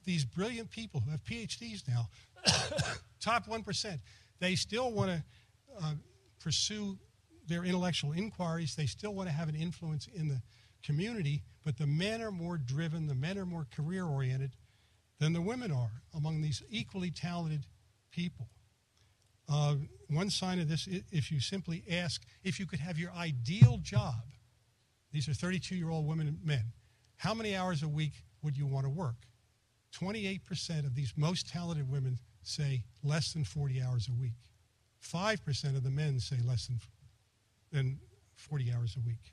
these brilliant people who have PhDs now, top 1%, they still want to pursue their intellectual inquiries. They still want to have an influence in the community, but the men are more driven, the men are more career-oriented than the women are among these equally talented people. One sign of this, if you simply ask, if you could have your ideal job, these are 32-year-old women and men, how many hours a week would you want to work? 28% of these most talented women say less than 40 hours a week. 5% of the men say less than 40 hours a week.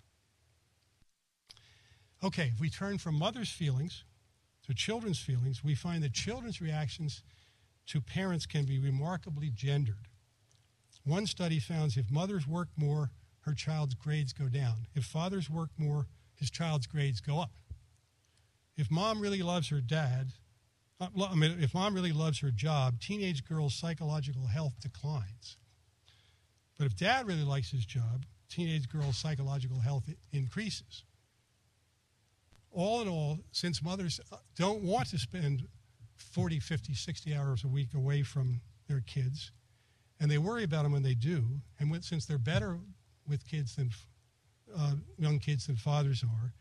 Okay, if we turn from mothers' feelings to children's feelings, we find that children's reactions to parents can be remarkably gendered. One study found if mothers work more, her child's grades go down. If fathers work more, his child's grades go up. If mom really loves her if mom really loves her job, teenage girls' psychological health declines. But if dad really likes his job, teenage girls' psychological health increases. All in all, since mothers don't want to spend 40, 50, 60 hours a week away from their kids, and they worry about them when they do, and since they're better with kids than young kids than fathers are,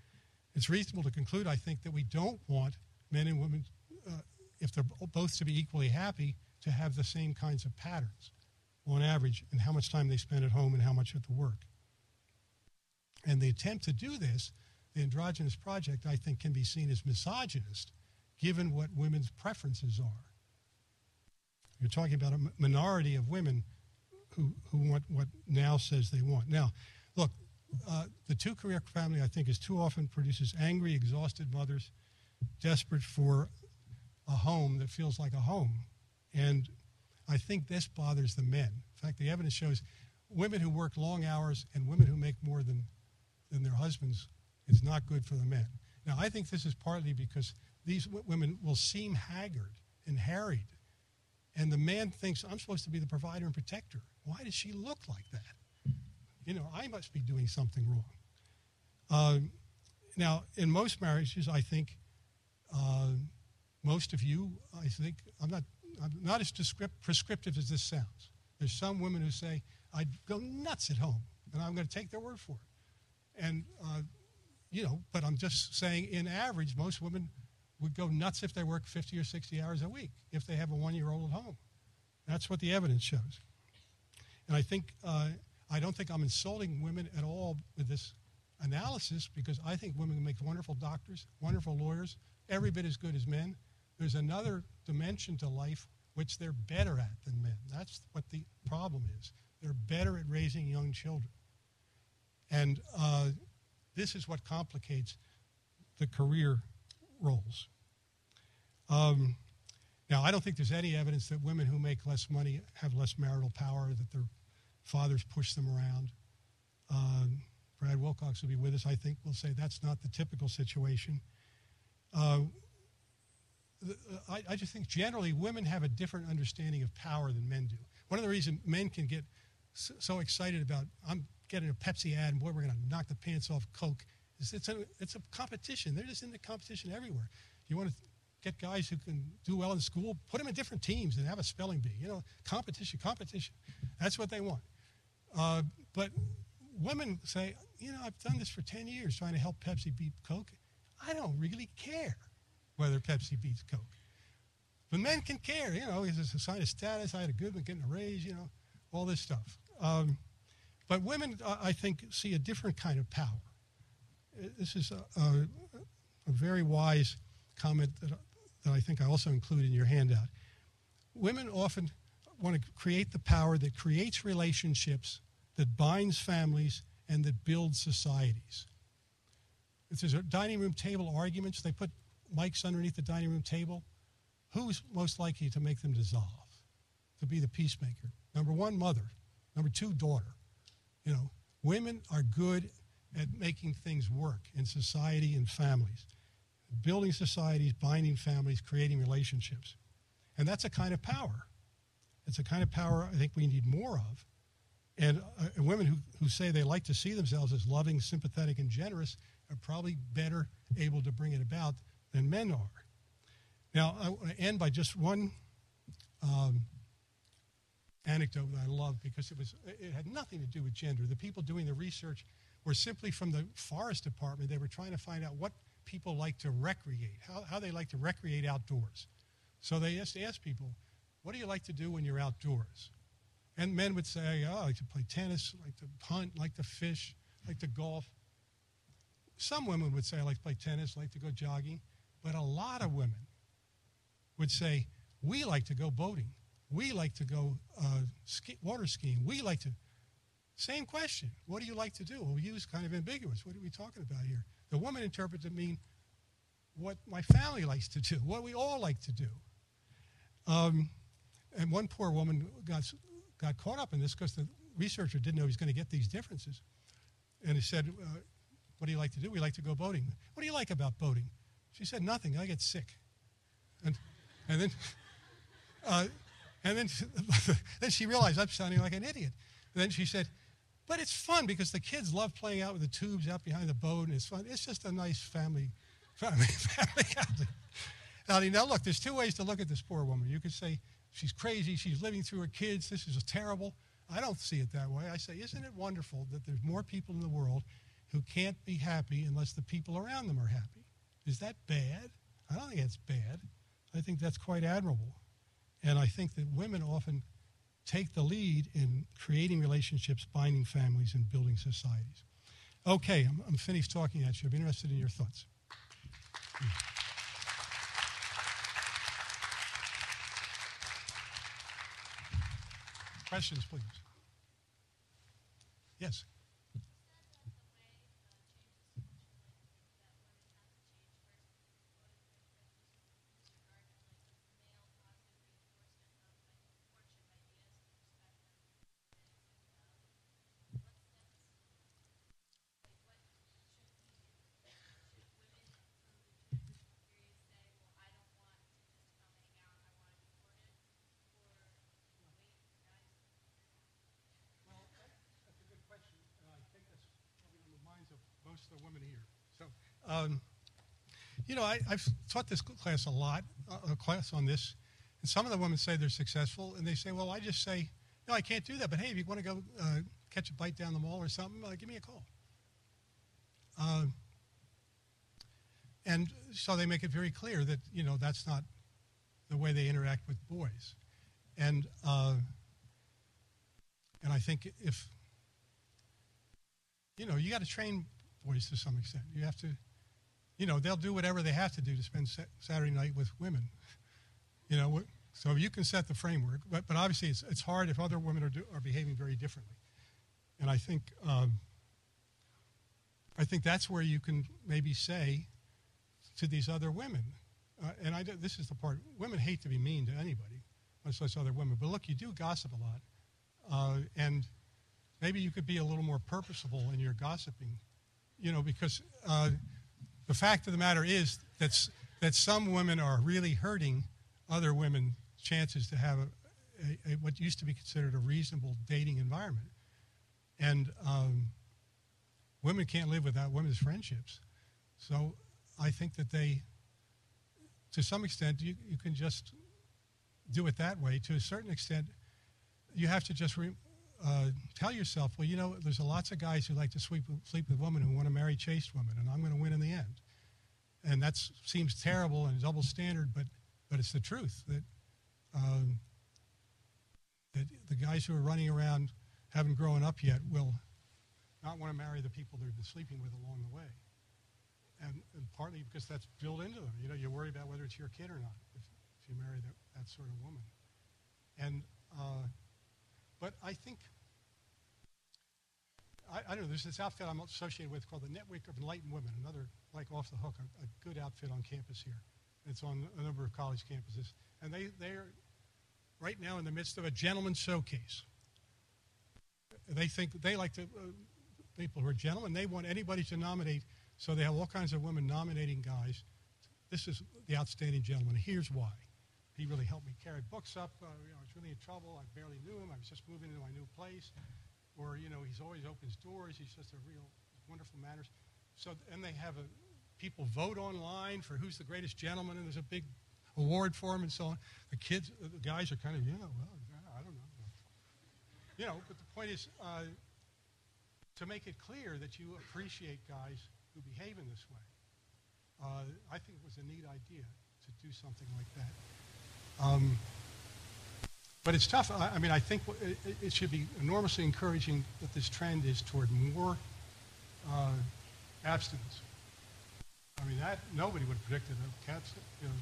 it's reasonable to conclude, I think, that we don't want men and women, if they're both to be equally happy, to have the same kinds of patterns on average in how much time they spend at home and how much at the work. And the attempt to do this, the Androgynous Project, I think, can be seen as misogynist, given what women's preferences are. You're talking about a minority of women who want what now says they want. Now, look, the two-career family, I think, is too often produces angry, exhausted mothers desperate for a home that feels like a home. And I think this bothers the men. In fact, the evidence shows women who work long hours and women who make more than their husbands is not good for the men. Now, I think this is partly because these women will seem haggard and harried And the man thinks, I'm supposed to be the provider and protector. Why does she look like that? You know, I must be doing something wrong. Now, in most marriages, I think, most of you, I think, I'm not as prescriptive as this sounds. There's some women who say, I'd go nuts at home, and I'm going to take their word for it. And, you know, but I'm just saying, in average, most women would go nuts if they work 50 or 60 hours a week, if they have a one-year-old at home. That's what the evidence shows. And I think, I don't think I'm insulting women at all with this analysis, because I think women make wonderful doctors, wonderful lawyers, every bit as good as men. There's another dimension to life which they're better at than men. That's what the problem is. They're better at raising young children. And this is what complicates the career roles. Now, I don't think there's any evidence that women who make less money have less marital power, that their fathers push them around. Brad Wilcox will be with us, I think, will say that's not the typical situation. I just think generally women have a different understanding of power than men do. One of the reasons men can get so excited about, I'm getting a Pepsi ad, and boy, we're going to knock the pants off Coke, is it's a competition. They're just in the competition everywhere. You want to get guys who can do well in school, put them in different teams and have a spelling bee. You know, competition. That's what they want. But women say, you know, I've done this for 10 years trying to help Pepsi beat Coke. I don't really care whether Pepsi beats Coke. But men can care, you know, it's a sign of status. I had a good one, getting a raise, you know, all this stuff. But women, I think, see a different kind of power. This is a very wise comment that I think I also include in your handout. Women often want to create the power that creates relationships, that binds families, and that builds societies. If there's a dining room table arguments, they put mics underneath the dining room table. Who's most likely to make them dissolve, to be the peacemaker? Number one, mother. Number two, daughter. You know, women are good at making things work in society and families, building societies, binding families, creating relationships. And that's a kind of power. It's a kind of power I think we need more of. And women who say they like to see themselves as loving, sympathetic, and generous are probably better able to bring it about than men are. Now, I want to end by just one anecdote that I love, because it had nothing to do with gender. The people doing the research were simply from the forest department. They were trying to find out what people like to recreate, how they like to recreate outdoors. So they just asked people, what do you like to do when you're outdoors? And men would say, oh, I like to play tennis, I like to hunt, I like to fish, I like to golf. Some women would say, I like to play tennis, I like to go jogging. But a lot of women would say, we like to go boating. We like to go water skiing. We like to. Same question. What do you like to do? Well, we use kind of ambiguous. What are we talking about here? The woman interprets it mean what my family likes to do, what we all like to do. And one poor woman got caught up in this because the researcher didn't know he was going to get these differences. And he said, what do you like to do? We like to go boating. What do you like about boating? She said, nothing. I get sick. And then she realized I'm sounding like an idiot. And then she said, but it's fun because the kids love playing out with the tubes out behind the boat, and it's fun. It's just a nice family outing. Now, look, there's two ways to look at this poor woman. You could say she's crazy, she's living through her kids, this is terrible. I don't see it that way. I say, isn't it wonderful that there's more people in the world who can't be happy unless the people around them are happy? Is that bad? I don't think it's bad. I think that's quite admirable. And I think that women often take the lead in creating relationships, binding families, and building societies. Okay, I'm finished talking at you. I'd be interested in your thoughts. Questions, please. Yes. most of the women here. So, you know, I've taught this class a lot, a class on this, and some of the women say they're successful, and they say, well, I just say, no, I can't do that, but hey, if you want to go catch a bite down the mall or something, give me a call. And so they make it very clear that, you know, that's not the way they interact with boys. And I think if, you know, you got to train boys to some extent. You have to, you know, they'll do whatever they have to do to spend Saturday night with women. You know, so you can set the framework, but obviously it's hard if other women are behaving very differently. And I think that's where you can maybe say to these other women, this is the part, women hate to be mean to anybody, much less other women, but look, you do gossip a lot, and maybe you could be a little more purposeful in your gossiping, you know, because the fact of the matter is that some women are really hurting other women's chances to have what used to be considered a reasonable dating environment. And women can't live without women's friendships. So I think that to some extent, you can just do it that way. To a certain extent, you have to just tell yourself, well, you know, there's lots of guys who like to sleep with women who want to marry chaste women, and I'm going to win in the end. And that seems terrible and double standard, but it's the truth that the guys who are running around haven't grown up yet will not want to marry the people they've been sleeping with along the way. And partly because that's built into them. You know, you worry about whether it's your kid or not if you marry that sort of woman. And but I think, I don't know, there's this outfit I'm associated with called the Network of Enlightened Women, another, like off the hook, a good outfit on campus here. It's on a number of college campuses. And they're right now in the midst of a gentleman's showcase. They think they like to, people who are gentlemen, they want anybody to nominate, so they have all kinds of women nominating guys. This is the outstanding gentleman. Here's why. He really helped me carry books up. You know, I was really in trouble. I barely knew him. I was just moving into my new place. Or, you know, he's always opens doors. He's just a real wonderful manners. So, and they have people vote online for who's the greatest gentleman, and there's a big award for him and so on. The guys are kind of, I don't know. You know, but the point is to make it clear that you appreciate guys who behave in this way. I think it was a neat idea to do something like that. But it's tough. I mean, I think it should be enormously encouraging that this trend is toward more abstinence. I mean, that nobody would have predicted a cat's, you know,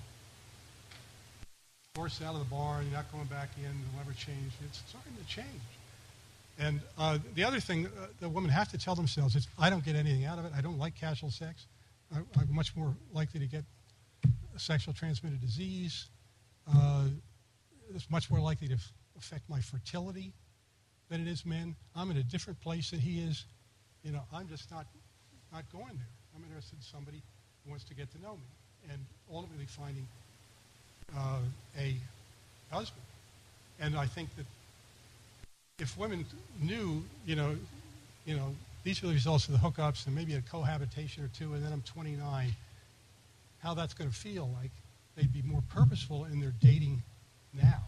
forced out of the barn, you're not going back in, it'll never change. It's starting to change. And the other thing the women have to tell themselves is, I don't get anything out of it. I don't like casual sex. I'm much more likely to get a sexual transmitted disease. It's much more likely to affect my fertility than it is men. I'm in a different place than he is. You know, I'm just not going there. I'm interested in somebody who wants to get to know me and ultimately finding a husband. And I think that if women knew, you know, these are the results of the hookups and maybe a cohabitation or two, and then I'm 29, how that's going to feel like, they'd be more purposeful in their dating now.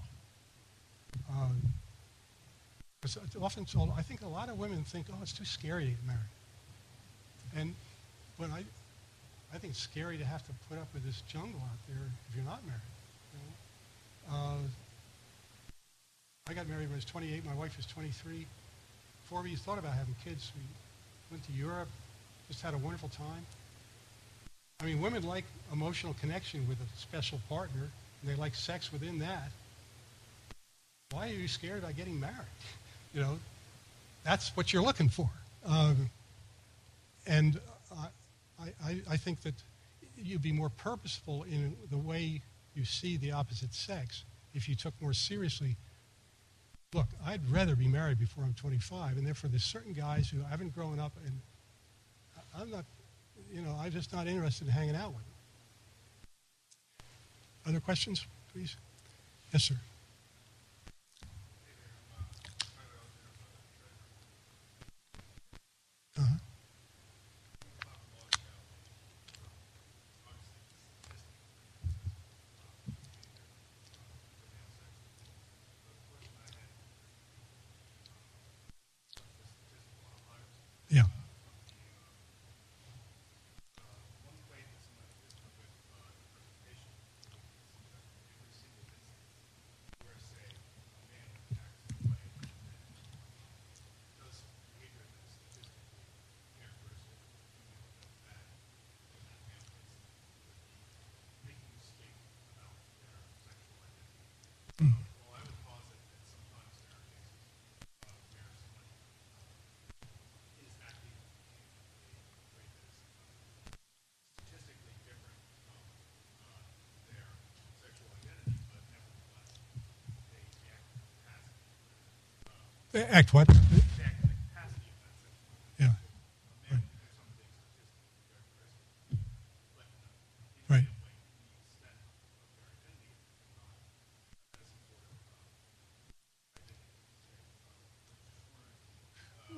Because often told, I think a lot of women think, oh, it's too scary to get married. But I think it's scary to have to put up with this jungle out there if you're not married. You know? I got married when I was 28. My wife was 23. Before we thought about having kids, we went to Europe, just had a wonderful time. I mean, women like emotional connection with a special partner, and they like sex within that. Why are you scared about getting married? You know, that's what you're looking for. And I think that you'd be more purposeful in the way you see the opposite sex if you took more seriously, look, I'd rather be married before I'm 25, and therefore there's certain guys who haven't grown up, and I'm not, you know, I'm just not interested in hanging out with them. Other questions, please? Yes, sir. Well, I would posit that sometimes there are cases where someone is acting in a way that is statistically different from their sexual identity, but nevertheless they act in the capacity. Act what? They act in the capacity of that sexual identity. Yeah. A man can do something statistically characteristic, but in Right. that way the extent of their identity is not as sort of identity.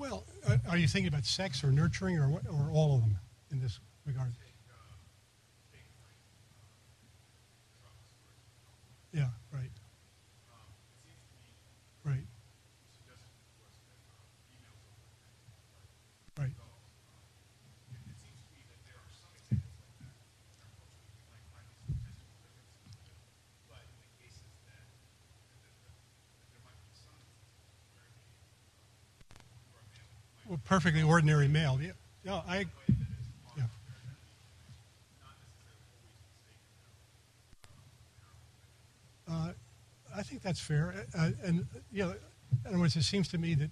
Well, are you thinking about sex or nurturing or all of them in this regard? Take like drugs, for example. Yeah, right, It seems to me right, suggestion was that females are more tend to like right. adults. It seems to me that there are some examples like that. Unfortunately, we might find these statistical differences, but in the cases that there might be some instances where a male might Well, perfectly ordinary male. Yeah, yeah, way that is part yeah. of their identity, not necessarily always mistaken. I think that's fair. And you know, in other words, it seems to me that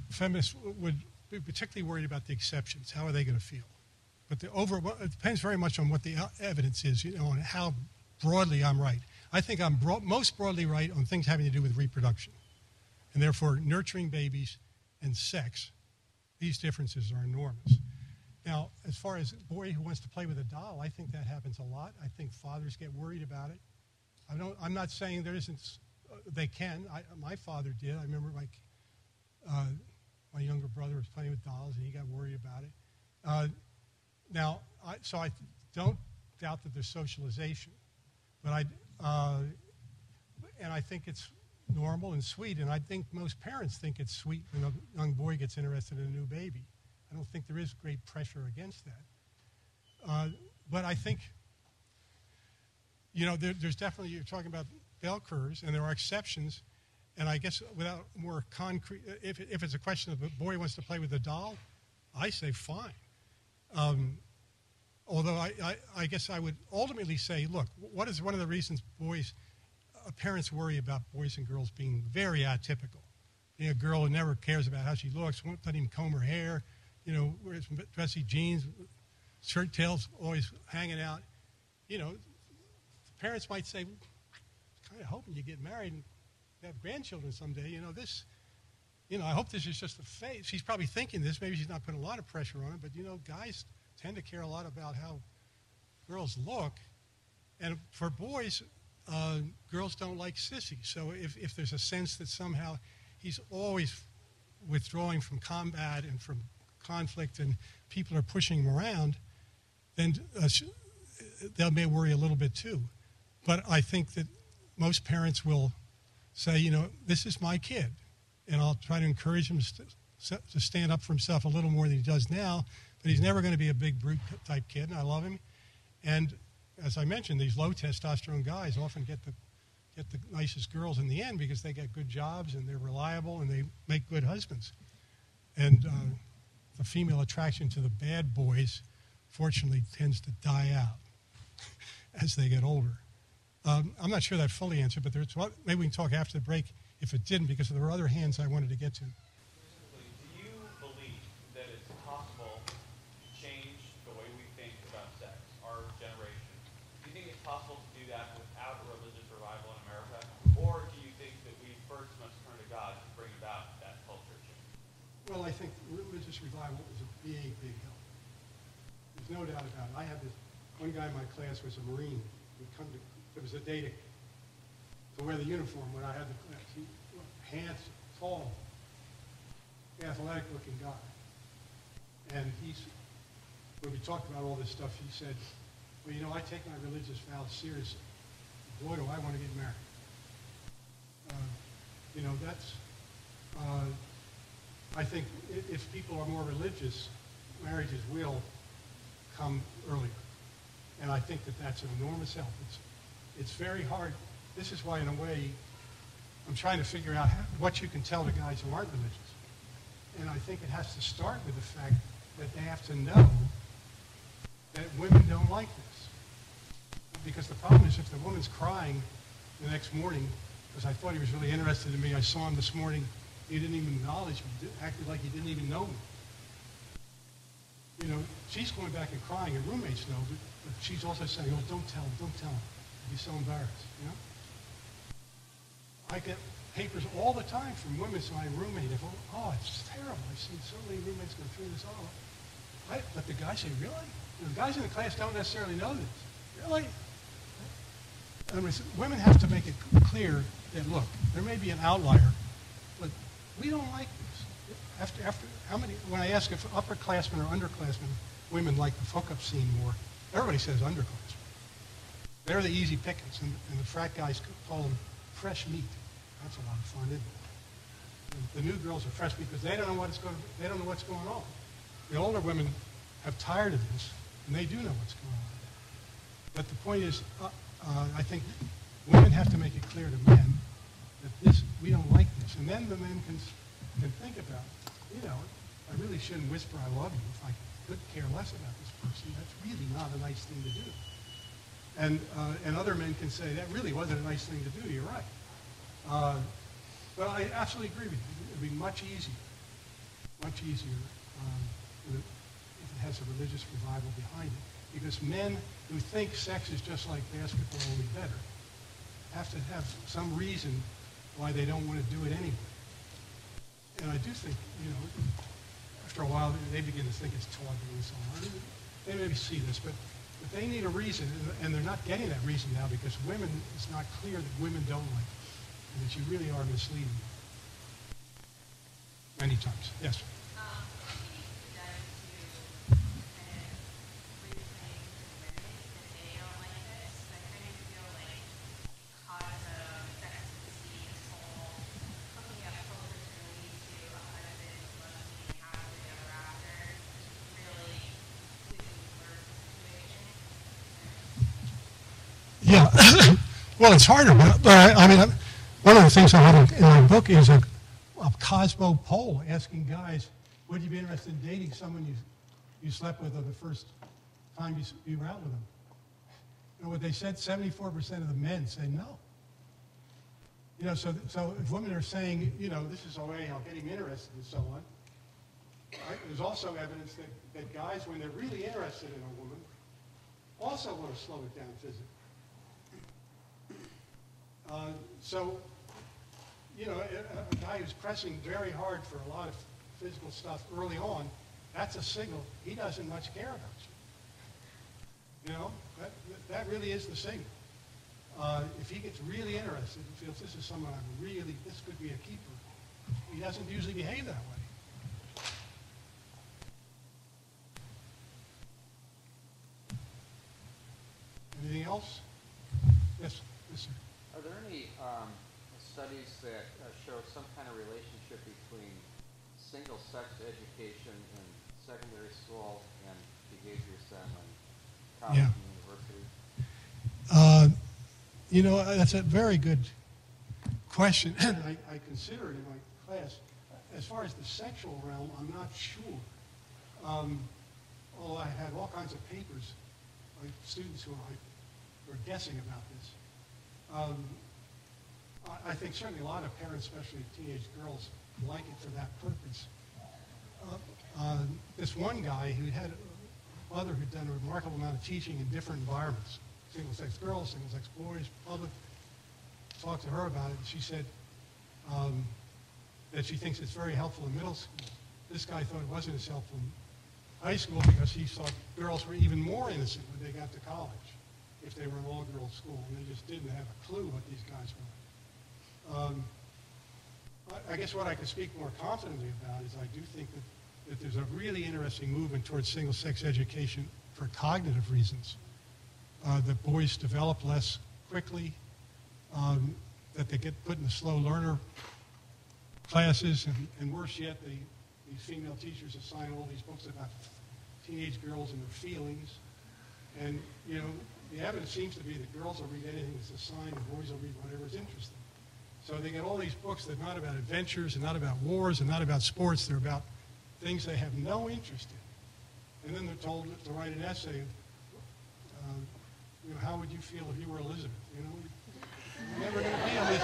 feminists would be particularly worried about the exceptions. How are they going to feel? But it depends very much on what the evidence is, you know, and how broadly I'm right. I think I'm most broadly right on things having to do with reproduction. And therefore, nurturing babies and sex, these differences are enormous. Now, as far as a boy who wants to play with a doll, I think that happens a lot. I think fathers get worried about it. I'm not saying there isn't, they can. My father did. I remember my younger brother was playing with dolls and he got worried about it. Now, so I don't doubt that there's socialization, but I think it's normal and sweet, and I think most parents think it's sweet when a young boy gets interested in a new baby. I don't think there is great pressure against that. But I think, you know, there's definitely, you're talking about bell curves, and there are exceptions, and I guess without more concrete, if it's a question of a boy wants to play with a doll, I say fine. Although I guess I would ultimately say, look, what is one of the reasons parents worry about boys and girls being very atypical? You know, a girl who never cares about how she looks, won't let him comb her hair, you know, wears dressy jeans, shirt tails always hanging out. You know, parents might say, kind of hoping you get married and have grandchildren someday. You know, I hope this is just a phase. She's probably thinking this. Maybe she's not putting a lot of pressure on it, but, you know, guys tend to care a lot about how girls look. And for boys, girls don't like sissies. So if there's a sense that somehow he's always withdrawing from combat and from conflict and people are pushing him around, then they may worry a little bit too. But I think that most parents will say, you know, this is my kid, and I'll try to encourage him to stand up for himself a little more than he does now, but he's never going to be a big brute type kid, and I love him. And as I mentioned, these low testosterone guys often get the nicest girls in the end because they get good jobs and they're reliable and they make good husbands. And the female attraction to the bad boys, fortunately, tends to die out as they get older. I'm not sure that fully answered, but maybe we can talk after the break if it didn't, because there were other hands I wanted to get to. Do you believe that it's possible to change the way we think about sex, our generation? Do you think it's possible to do that without a religious revival in America? Or do you think that we first must turn to God to bring about that culture change? Well, I think religious revival is a big, big help. There's no doubt about it. I had this, one guy in my class was a Marine. There was a day to wear the uniform when I had the class. He was handsome, tall, athletic-looking guy. And when we talked about all this stuff, he said, well, you know, I take my religious vows seriously. Boy, do I want to get married. You know, I think if people are more religious, marriages will come earlier. And I think that that's an enormous help. It's very hard. This is why, in a way, I'm trying to figure out what you can tell the guys who aren't religious. And I think it has to start with the fact that they have to know that women don't like this. Because the problem is if the woman's crying the next morning because I thought he was really interested in me. I saw him this morning. He didn't even acknowledge me, acted like he didn't even know me. You know, she's going back and crying, and roommates know, but she's also saying, oh, don't tell him, don't tell him. He'd be so embarrassed, you know? I get papers all the time from women to my roommate. They go, oh, it's terrible. I've seen so many roommates go through this. Oh, but the guys say, really? You know, the guys in the class don't necessarily know this. Really? In other words, women have to make it clear that, look, there may be an outlier, but we don't like this. After how many, when I ask if upperclassmen or underclassmen, women like the hookup scene more, everybody says underclassmen. They're the easy pickings, and the frat guys call them fresh meat. That's a lot of fun, isn't it? The new girls are fresh meat because they don't know what's going on. The older women have tired of this, and they do know what's going on. But the point is, I think women have to make it clear to men that we don't like this, and then the men can think about, you know, I really shouldn't whisper I love you if I could care less about this person. That's really not a nice thing to do. And other men can say, that really wasn't a nice thing to do, you're right. But I absolutely agree with you. It would be much easier if it has a religious revival behind it. Because men who think sex is just like basketball, only better, have to have some reason why they don't want to do it anyway. And I do think, you know, after a while, they begin to think it's taunting and so on. They maybe see this, but they need a reason, and they're not getting that reason now because women, it's not clear that women don't like it, and that you really are misleading them. Many times. Yes? Yeah, well, it's harder, but I mean, one of the things I have in my book is a Cosmo poll asking guys, would you be interested in dating someone you slept with on the first time you were out with them? You know what they said? 74% of the men said no. You know, so if women are saying, you know, this is a way of getting interested and so on, right? There's also evidence that guys, when they're really interested in a woman, also want to slow it down physically. So, you know, a guy who's pressing very hard for a lot of physical stuff early on, that's a signal he doesn't much care about you. You know, that really is the signal. If he gets really interested and feels this is someone this could be a keeper, he doesn't usually behave that way. Anything else? Yes, sir. Are there any studies that show some kind of relationship between single-sex education in secondary school and behavior STEM in college and university? You know, that's a very good question. I consider it in my class. As far as the sexual realm, I'm not sure. Although I had all kinds of papers, like students who were guessing about this. I think certainly a lot of parents, especially teenage girls, like it for that purpose. This one guy who had a mother who'd done a remarkable amount of teaching in different environments, single-sex girls, single-sex boys, public, talked to her about it, and she said that she thinks it's very helpful in middle school. This guy thought it wasn't as helpful in high school because he thought girls were even more innocent when they got to college, if they were an all-girls school, and they just didn't have a clue what these guys were. I guess what I can speak more confidently about is I do think that there's a really interesting movement towards single-sex education for cognitive reasons. That boys develop less quickly, that they get put in the slow learner classes, and worse yet, these female teachers assign all these books about teenage girls and their feelings. And, you know, the evidence seems to be that girls will read anything that's assigned and boys will read whatever's interesting. So they get all these books that are not about adventures and not about wars and not about sports. They're about things they have no interest in. And then they're told to write an essay. You know, how would you feel if you were Elizabeth? You know, Never going to be on this.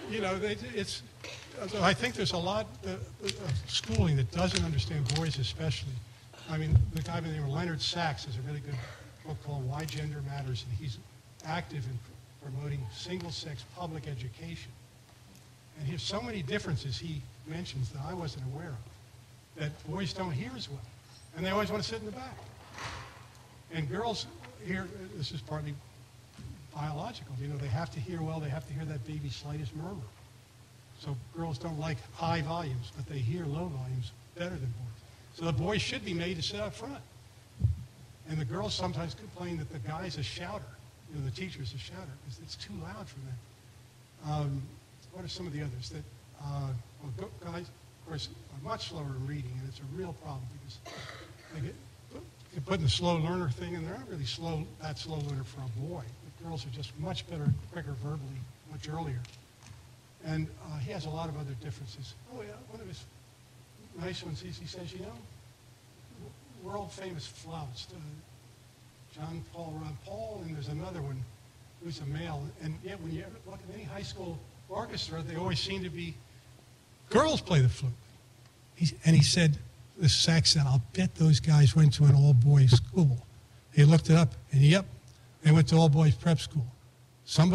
You know, it's. I think there's a lot of schooling that doesn't understand boys especially. I mean, the guy by the name of Leonard Sachs has a really good book called Why Gender Matters, and he's active in promoting single-sex public education. And there's so many differences he mentions that I wasn't aware of, that boys don't hear as well. And they always want to sit in the back. And girls hear, this is partly biological, you know, they have to hear well, they have to hear that baby's slightest murmur. So girls don't like high volumes, but they hear low volumes better than boys. So the boys should be made to sit up front. And the girls sometimes complain that the guy's a shouter, you know, the teacher's a shouter, because it's too loud for them. What are some of the others? That well, guys, of course, are much slower in reading, and it's a real problem because they get put in the slow learner thing, and they're not really that slow learner for a boy. But girls are just much better, quicker verbally, much earlier. And he has a lot of other differences. Oh, yeah, one of his nice ones is he says, you know, world-famous flouts, John Paul, Ron Paul, and there's another one who's a male. And yet when you ever look at any high school orchestra, they always seem to be girls play the flute. And he said, this Sachs said, I'll bet those guys went to an all-boys school. He looked it up, and yep, they went to all-boys prep school. So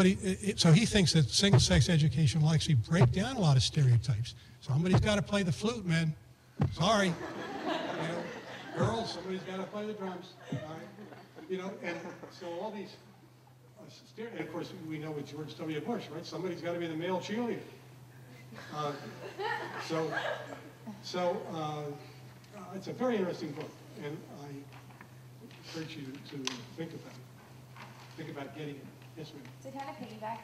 he thinks that single-sex education will actually break down a lot of stereotypes. Somebody's got to play the flute, man. Sorry. You know, girls, somebody's got to play the drums. All right? You know, and so all these, and of course, we know with George W. Bush, right? Somebody's got to be the male cheerleader. It's a very interesting book, and I urge you to think about it. Think about getting it. Yes, ma'am. To kind of piggyback,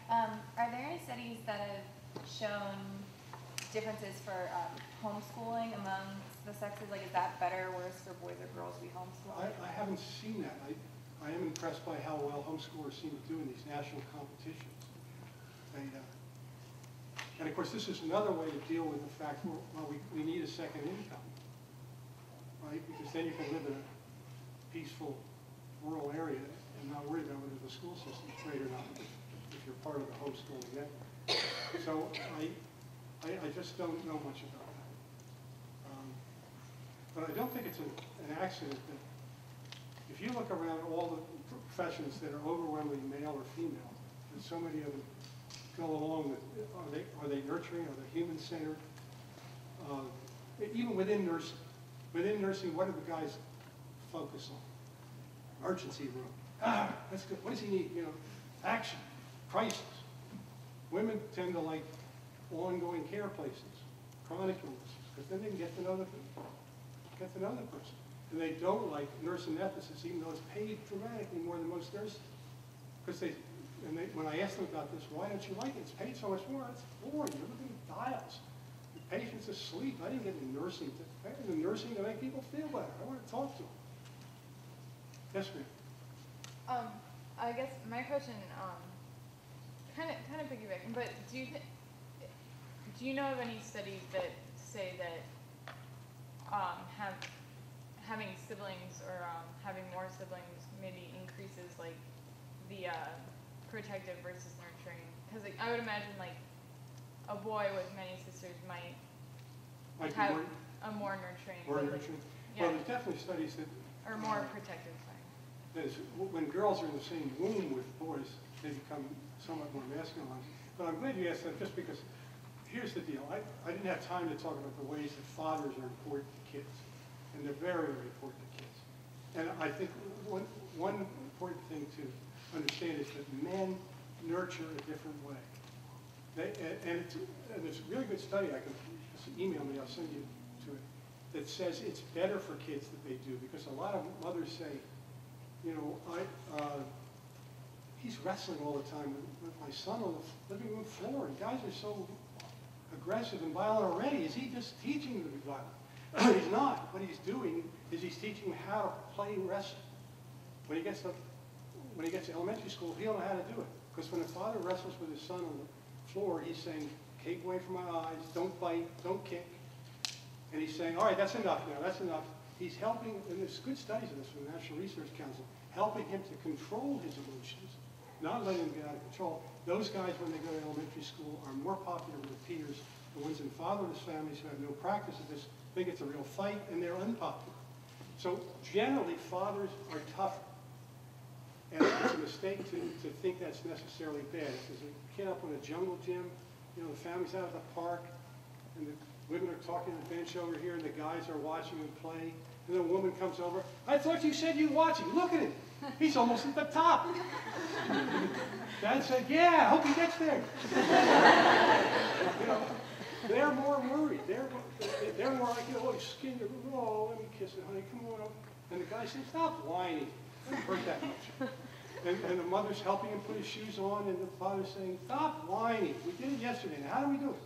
are there any studies that have shown differences for homeschooling among the sexes? Like, is that better or worse for boys or girls to be homeschooled? I haven't seen that. I am impressed by how well homeschoolers seem to do in these national competitions. And of course, this is another way to deal with the fact, well, we need a second income, right? Because then you can live in a peaceful rural area and not worry about whether the school system's great or not, if you're part of the homeschooling network. So I just don't know much about that. But I don't think it's an accident that if you look around all the professions that are overwhelmingly male or female, and so many of them go along with, are they nurturing, are they human-centered? Even within nursing, what do the guys focus on? Emergency room. That's good. What does he need? You know, action, crisis. Women tend to like ongoing care places, chronic illnesses, because then they can get to know the person. And they don't like nurse anesthetists, even though it's paid dramatically more than most nurses. Because when I asked them about this, why don't you like it? It's paid so much more. It's boring. You're looking at dials. The patient's asleep. I didn't get into nursing. I got into nursing to make people feel better. I want to talk to them. Yes, ma'am. I guess my question, kind of piggybacking, but do you know of any studies that say that having siblings or having more siblings maybe increases like the protective versus nurturing? Because like, I would imagine like a boy with many sisters might have a more nurturing. More nurturing. Yeah. Well, there's definitely studies that. Or more protective. When girls are in the same womb with boys, they become somewhat more masculine. But I'm glad you asked that, just because here's the deal. I didn't have time to talk about the ways that fathers are important to kids, and they're very, very important to kids. And I think one important thing to understand is that men nurture a different way. And there's a really good study, just email me, I'll send you to it, that says it's better for kids that they do, because a lot of mothers say, you know, he's wrestling all the time with my son on the living room floor, and guys are so aggressive and violent already. Is he just teaching them to be violent? He's not. What he's doing is he's teaching them how to play wrestling. When he gets to elementary school, he'll know how to do it. Because when a father wrestles with his son on the floor, he's saying, keep away from my eyes, don't bite, don't kick. And he's saying, all right, that's enough now, that's enough. He's helping, and there's good studies of this from the National Research Council, helping him to control his emotions not letting them get out of control. Those guys, when they go to elementary school, are more popular with their peers. The ones in fatherless families who have no practice of this think it's a real fight, and they're unpopular. So generally, fathers are tougher. And it's a mistake to think that's necessarily bad. If there's a kid up on a jungle gym, you know, the family's out at the park, and the women are talking on the bench over here, and the guys are watching them play. And then a woman comes over, I thought you said you'd watch him. Look at him. He's almost at the top. Dad said, yeah, I hope he gets there. You know, they're more worried. They're more like, you know, oh, he's skinny. Oh, let me kiss it, honey. Come on. And the guy says, stop whining. It doesn't hurt that much. And the mother's helping him put his shoes on, and the father's saying, stop whining. We did it yesterday. Now, how do we do it?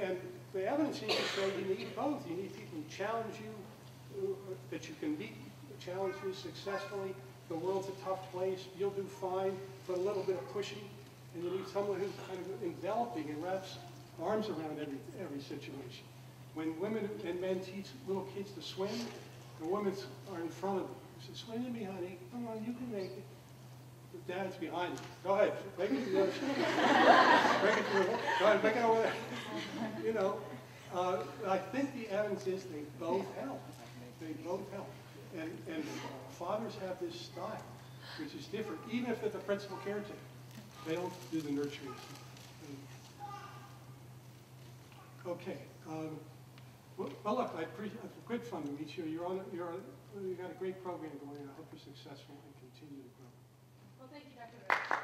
And the evidence seems to say you need both. You need people who challenge you, that you can meet challenges successfully. The world's a tough place. You'll do fine, but a little bit of pushing. And you need someone who's kind of enveloping and wraps arms around every situation. When women and men teach little kids to swim, the women are in front of them. They say, swim to me, honey. Come on, you can make it. The dad's behind you. Go ahead. Make it to the other side. Go ahead, make it over there. You know, I think the evidence is they both help. They both help. And fathers have this style, which is different, even if they're the principal caretaker. They don't do the nurturing. Okay. Well, look, I appreciate it's good fun to meet you. You got a great program going. I hope you're successful and continue to grow. Well, thank you, Dr. Rhoads.